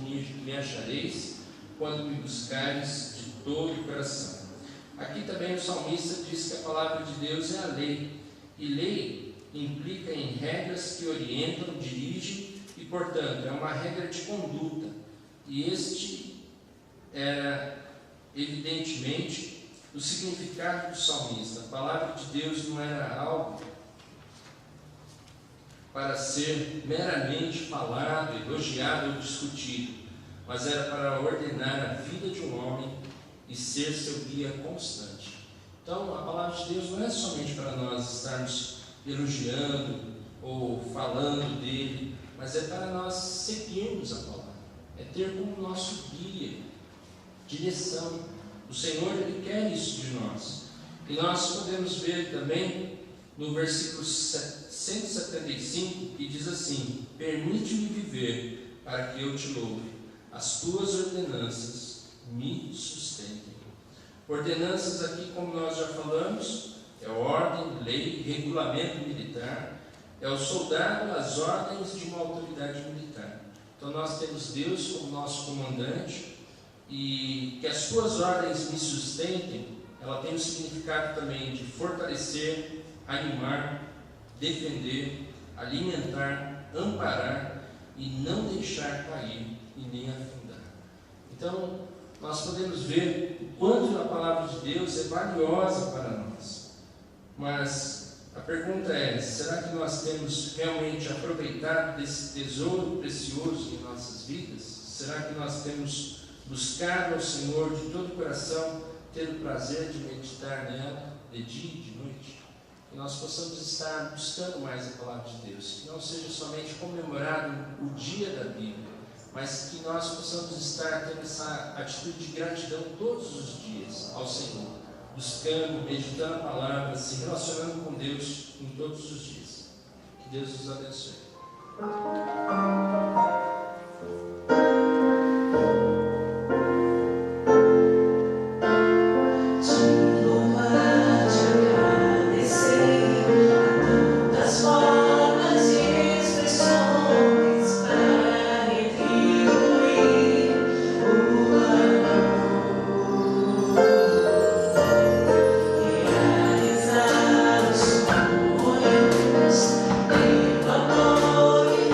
[SPEAKER 6] me achareis quando me buscares de todo o coração. Aqui também o salmista diz que a palavra de Deus é a lei, e lei implica em regras que orientam, dirigem e, portanto, é uma regra de conduta. E este era, evidentemente, o significado do salmista. A palavra de Deus não era algo para ser meramente falado, elogiado ou discutido, mas era para ordenar a vida de um homem e ser seu guia constante. Então, a palavra de Deus não é somente para nós estarmos elogiando ou falando dele, mas é para nós seguirmos a palavra, é ter como nosso guia, direção. O Senhor, Ele quer isso de nós. E nós podemos ver também no versículo 175, que diz assim: permite-me viver para que eu te louve, as tuas ordenanças me sustentem. Ordenanças aqui, como nós já falamos, é ordem, lei, regulamento militar, é o soldado às ordens de uma autoridade militar. Então nós temos Deus como nosso comandante, e que as suas ordens me sustentem, ela tem o significado também de fortalecer, animar, defender, alimentar, amparar e não deixar cair e nem afundar. Então nós podemos ver o quanto a palavra de Deus é valiosa para nós. Mas a pergunta é: será que nós temos realmente aproveitado desse tesouro precioso em nossas vidas? Será que nós temos buscado ao Senhor de todo o coração, ter o prazer de meditar nela de dia e de noite? Que nós possamos estar buscando mais a palavra de Deus, que não seja somente comemorado o dia da Bíblia, mas que nós possamos estar tendo essa atitude de gratidão todos os dias ao Senhor, buscando, meditando a palavra, se relacionando com Deus em todos os dias. Que Deus nos abençoe.
[SPEAKER 5] Amor e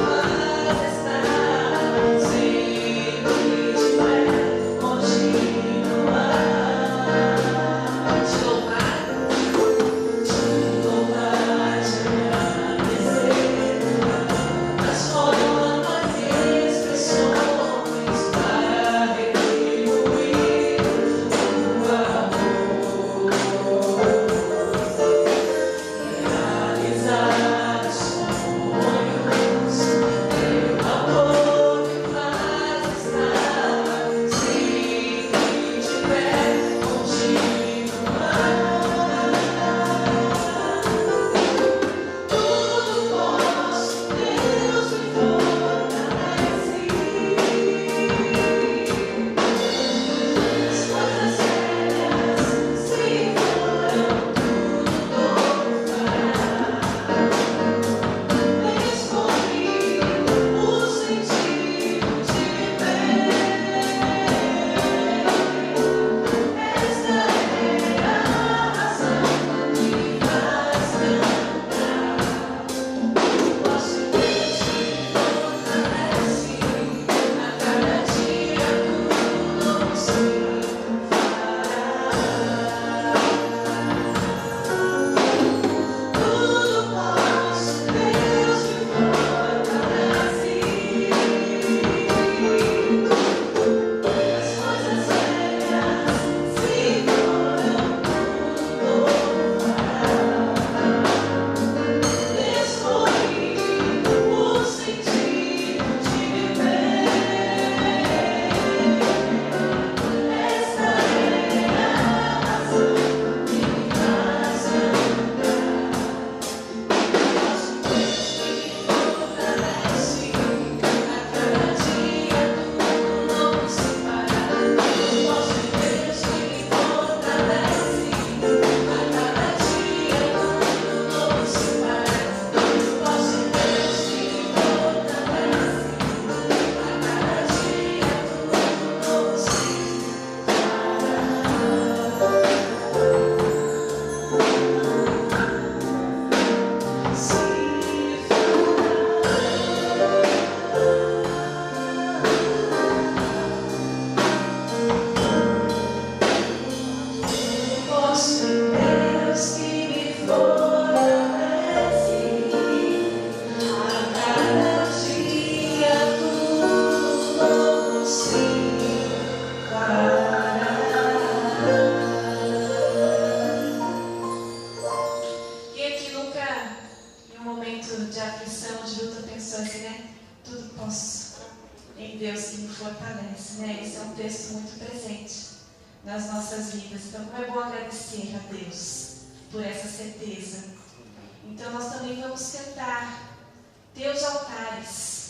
[SPEAKER 2] em Deus que me fortalece, né? Esse é um texto muito presente nas nossas vidas. Então, como é bom agradecer a Deus por essa certeza. Então, nós também vamos cantar Teus Altares.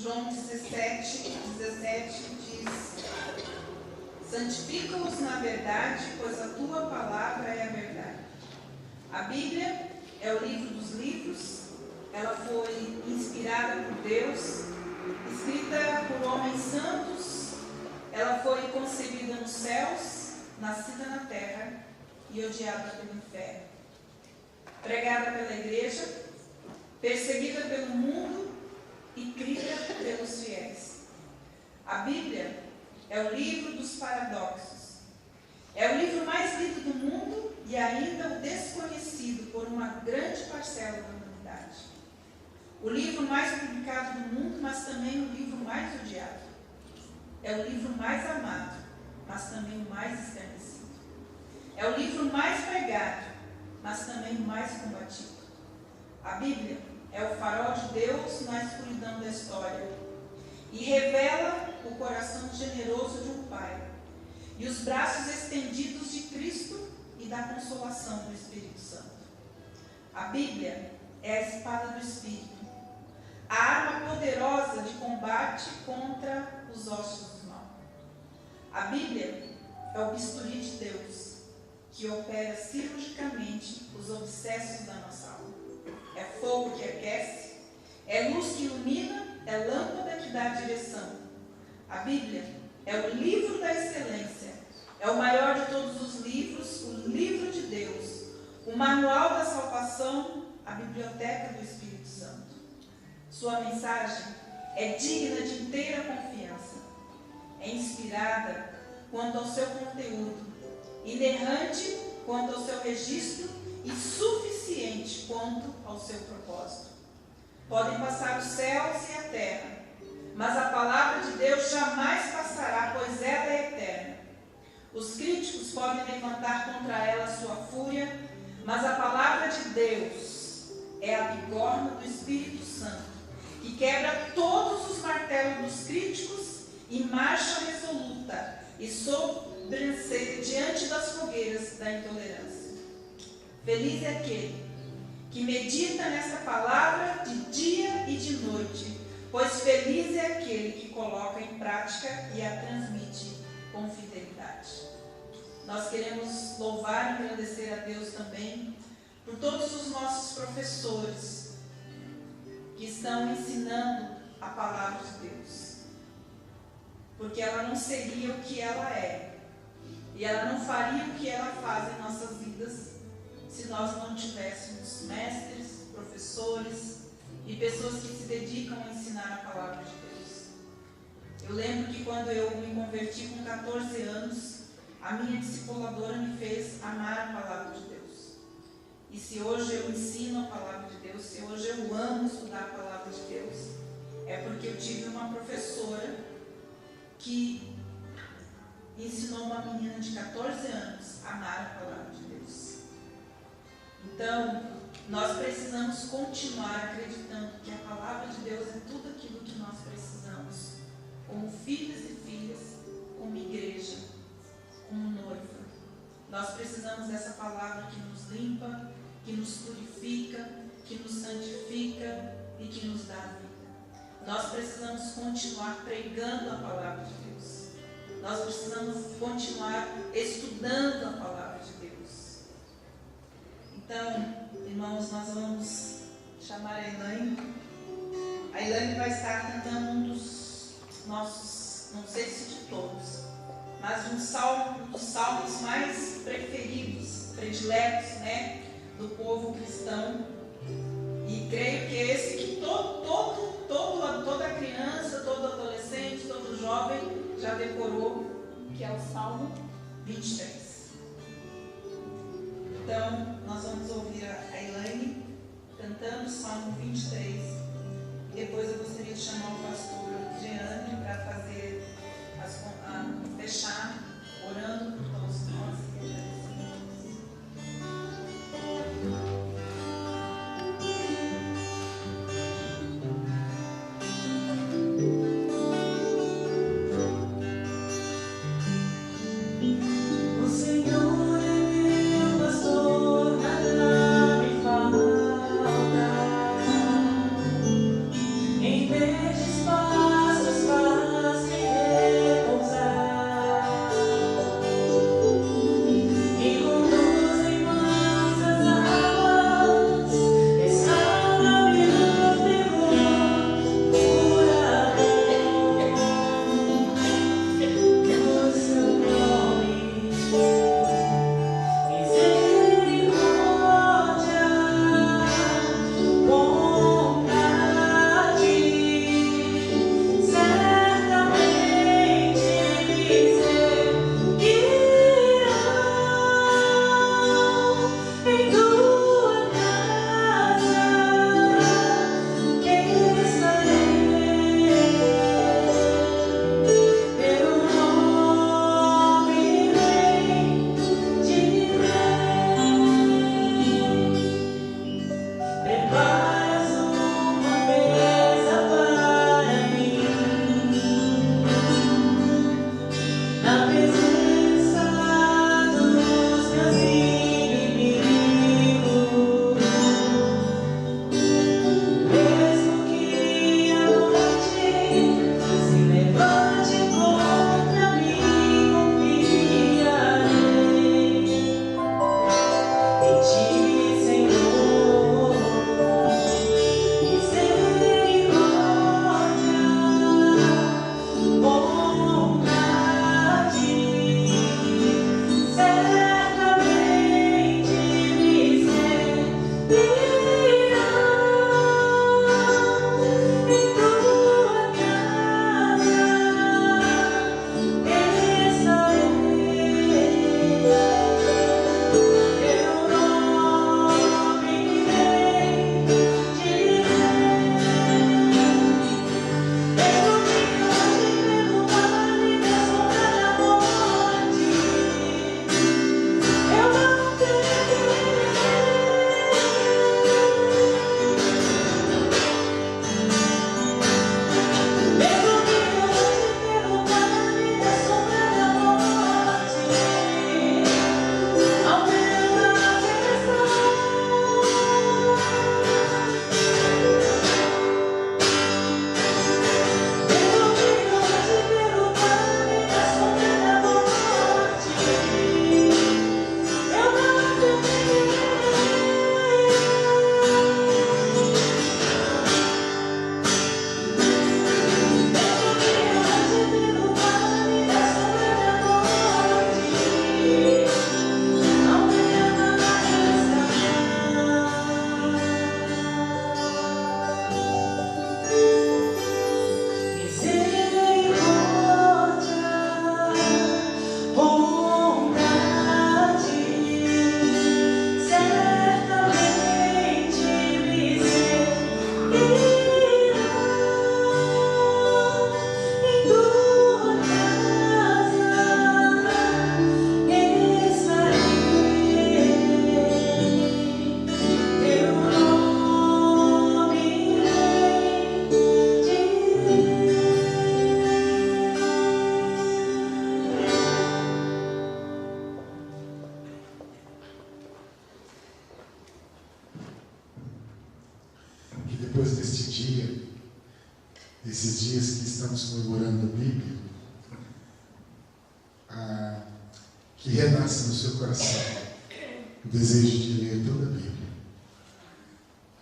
[SPEAKER 1] João 17 diz: santifica-os na verdade, pois a tua palavra é a verdade. é o livro dos livros. Ela foi inspirada por Deus, escrita por homens santos. Ela foi concebida nos céus, nascida na terra e odiada pelo inferno. Pregada pela igreja, perseguida pelo mundo e crida pelos fiéis. A Bíblia é o livro dos paradoxos. É o livro mais lido do mundo e ainda o desconhecido por uma grande parcela da humanidade. O livro mais publicado do mundo, mas também o livro mais odiado. É o livro mais amado, mas também o mais escarnecido. É o livro mais pregado, mas também o mais combatido. A Bíblia é o farol de Deus na escuridão da história e revela o coração generoso de um Pai e os braços estendidos de Cristo e da consolação do Espírito Santo. A Bíblia é a espada do Espírito, a arma poderosa de combate contra os ossos do mal. A Bíblia é o bisturi de Deus, que opera cirurgicamente os obsessos da nossa alma. É fogo que aquece, é luz que ilumina, é lâmpada que dá direção. A Bíblia é o livro da excelência, é o maior de todos os livros, o livro de Deus, o manual da salvação, a biblioteca do Espírito Santo. Sua mensagem é digna de inteira confiança, é inspirada quanto ao seu conteúdo, inerrante quanto ao seu registro e suficiente quanto ao seu propósito. Podem passar os céus e a terra, mas a palavra de Deus jamais passará, pois ela é eterna. Os críticos podem levantar contra ela sua fúria, mas a palavra de Deus é a bigorna do Espírito Santo, que quebra todos os martelos dos críticos e marcha resoluta e sobranceia diante das fogueiras da intolerância. Feliz é aquele que medita nessa palavra de dia e de noite, pois feliz é aquele que coloca em prática e a transmite com fidelidade. Nós queremos louvar e agradecer a Deus também por todos os nossos professores que estão ensinando a palavra de Deus, porque ela não seria o que ela é e ela não faria o que ela faz em nossas vidas se nós não tivéssemos mestres, professores e pessoas que se dedicam a ensinar a palavra de Deus. Eu lembro que quando eu me converti com 14 anos, a minha discipuladora me fez amar a palavra de Deus. E se hoje eu ensino a palavra de Deus, se hoje eu amo estudar a palavra de Deus, é porque eu tive uma professora que ensinou uma menina de 14 anos a amar a palavra de Deus. Então, nós precisamos continuar acreditando que a palavra de Deus é tudo aquilo que nós precisamos, como filhos e filhas, como igreja, como noiva. Nós precisamos dessa palavra que nos limpa, que nos purifica, que nos santifica e que nos dá vida. Nós precisamos continuar pregando a palavra de Deus. Nós precisamos continuar estudando a palavra de Deus. Então, irmãos, nós vamos chamar a Elaine. A Elaine vai estar cantando um dos nossos, não sei se de todos, mas um dos salmos mais preferidos, prediletos, né, do povo cristão. E creio que é esse que toda criança, todo adolescente, todo jovem já decorou, que é o Salmo 23. Então, nós vamos ouvir a Elaine cantando o Salmo 23. E depois eu gostaria de chamar o pastor Jeane para fazer fechar, orando por todos nós e agradecendo.
[SPEAKER 5] O Senhor é meu pastor, nada me falta. Em verdes pastos faz
[SPEAKER 4] depois deste dia, esses dias que estamos comemorando a Bíblia, que renasce no seu coração o desejo de ler toda a Bíblia.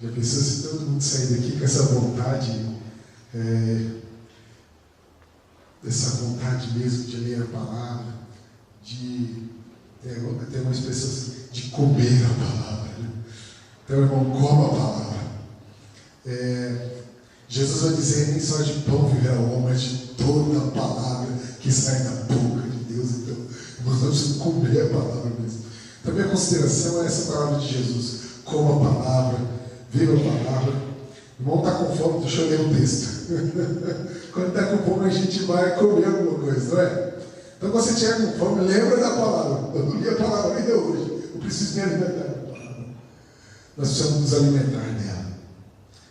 [SPEAKER 4] Já pensou se todo mundo sair daqui com essa vontade, essa vontade mesmo de ler a palavra, de ter uma expressão assim, de comer a palavra, né? Então, irmão, coma a palavra. Jesus vai dizer, nem só de pão viverá o homem, mas de toda a palavra que sai da boca de Deus. Então, nós precisamos comer a palavra mesmo. Então, minha consideração é essa palavra de Jesus. Coma a palavra, viva a palavra. O irmão está com fome, deixa eu ler o texto. Quando está com fome, a gente vai comer alguma coisa, não é? Então, quando você estiver com fome, lembra da palavra. Eu não li a palavra ainda hoje. Eu preciso me alimentar da palavra. Nós precisamos nos alimentar dela.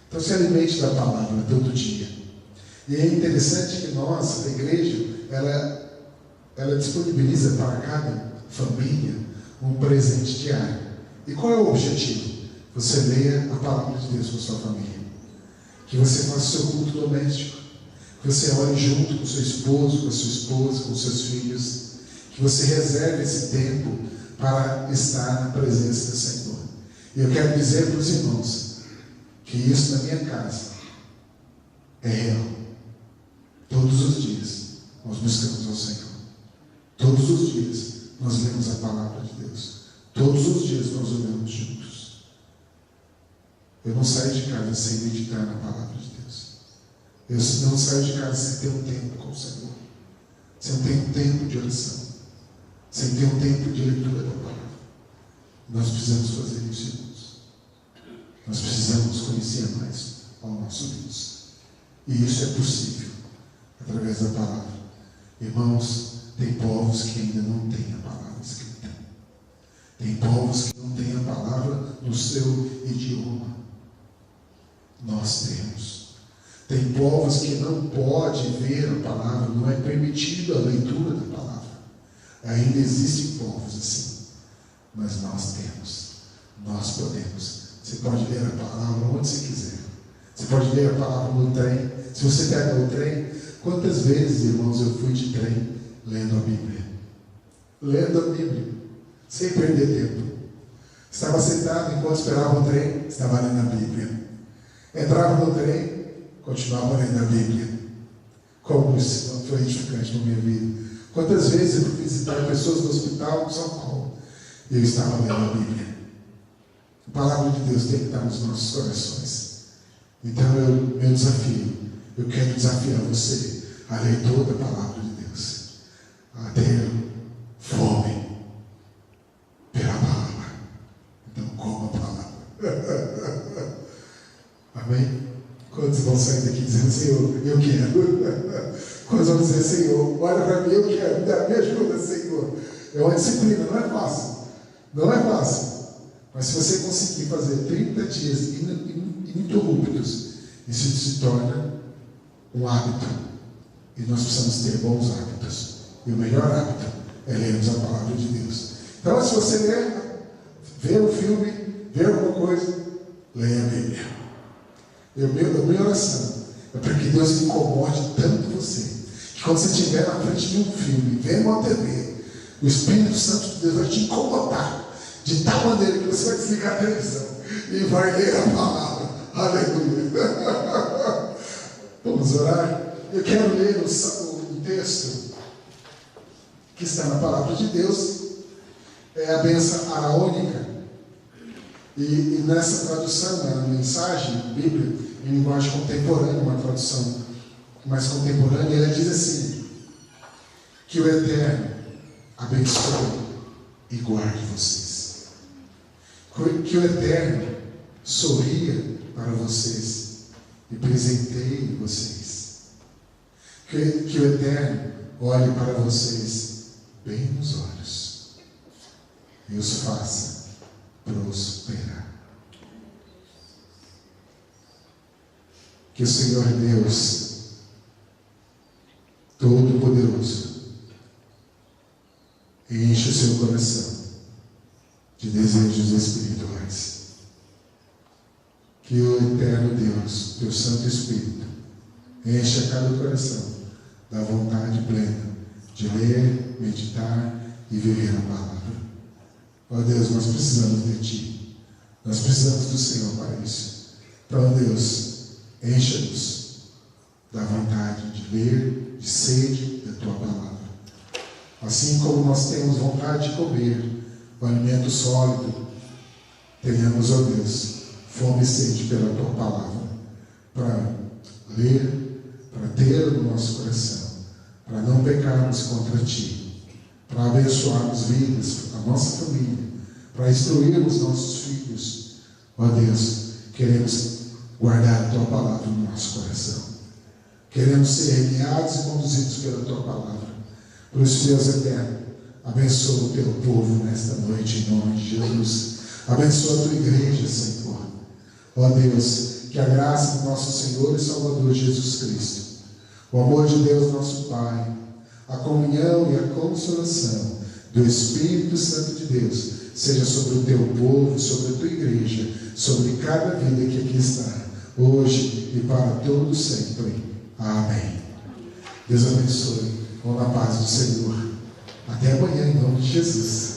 [SPEAKER 4] Então, se alimente da palavra todo dia. E é interessante que nós, a igreja, ela disponibiliza para cada família um presente diário. E qual é o objetivo? Você leia a palavra de Deus com a sua família. Que você faça o seu culto doméstico. Que você ore junto com seu esposo, com a sua esposa, com seus filhos. Que você reserve esse tempo para estar na presença do Senhor. E eu quero dizer para os irmãos que isso na minha casa é real. Todos os dias nós buscamos ao Senhor. Todos os dias nós lemos a palavra de Deus. Todos os dias nós oramos juntos. Eu não saio de casa sem meditar na palavra de Deus. Eu não saio de casa sem ter um tempo com o Senhor. Sem ter um tempo de oração. Sem ter um tempo de leitura da palavra. Nós precisamos fazer isso, irmãos. Nós precisamos conhecer mais ao nosso Deus. E isso é possível através da palavra. Irmãos, tem povos que ainda não têm a palavra escrita. Tem povos que não têm a palavra no seu idioma. Nós temos. Tem povos que não podem ver a palavra, não é permitido a leitura da palavra. Ainda existem povos assim. Mas nós temos. Nós podemos. Você pode ler a palavra onde você quiser. Você pode ler a palavra no trem. Se você pega o trem, quantas vezes, irmãos, eu fui de trem lendo a Bíblia? Lendo a Bíblia, sem perder tempo. Estava sentado enquanto esperava o trem, estava lendo a Bíblia. Entrava no trem, continuava lendo a Bíblia. Como isso foi edificante na minha vida. Quantas vezes eu fui visitar pessoas no hospital, no São Paulo, e eu estava lendo a Bíblia. A palavra de Deus tem que estar nos nossos corações. Então, meu desafio, eu quero desafiar você a ler toda a palavra de Deus, a ter fome pela palavra. Então, coma a palavra. Amém? Quantos vão sair daqui dizendo, Senhor, eu quero? Quantos vão dizer, Senhor, olha para mim, eu quero, me ajuda, Senhor. É uma disciplina, não é fácil. Não é fácil. Mas se você conseguir fazer 30 dias ininterruptos, isso se torna um hábito. E nós precisamos ter bons hábitos. E o melhor hábito é lermos a palavra de Deus. Então, se você ler, ver um filme, ver alguma coisa, leia a Bíblia. A minha oração é para que Deus incomode tanto você, que quando você estiver na frente de um filme, vendo uma TV, o Espírito Santo de Deus vai te incomodar de tal maneira que você vai desligar a televisão e vai ler a palavra. Aleluia. Vamos orar? Eu quero ler o texto que está na palavra de Deus. É a bênção araônica. E nessa tradução, na mensagem, Bíblia, em linguagem contemporânea, uma tradução mais contemporânea, ela diz assim: que o Eterno abençoe e guarde vocês. Que o Eterno sorria para vocês e presenteie vocês. Que o Eterno olhe para vocês bem nos olhos e os faça prosperar. Que o Senhor Deus Todo-Poderoso enche o seu coração de desejos espirituais. que o eterno Deus, teu Santo Espírito, encha cada coração da vontade plena de ler, meditar e viver a palavra. Ó Deus, nós precisamos de Ti. Nós precisamos do Senhor para isso. Então, Deus, encha-nos da vontade de ler, de sede da Tua palavra. Assim como nós temos vontade de comer o alimento sólido, tenhamos, ó Deus, fome e sede pela Tua palavra, para ler, para ter no nosso coração, para não pecarmos contra Ti, para abençoarmos vidas, a nossa família, para instruirmos nossos filhos. Ó Deus, queremos guardar a Tua palavra no nosso coração. Queremos ser guiados e conduzidos pela Tua palavra. Por isso, Deus eterno, abençoa o Teu povo nesta noite, em nome de Jesus. Abençoa a Tua igreja, Senhor. Ó Deus, que a graça do nosso Senhor e Salvador Jesus Cristo, o amor de Deus nosso Pai, a comunhão e a consolação do Espírito Santo de Deus seja sobre o Teu povo, sobre a Tua igreja, sobre cada vida que aqui está, hoje e para todos sempre. Amém. Deus abençoe. Vão na paz do Senhor. Até amanhã, em nome de Jesus.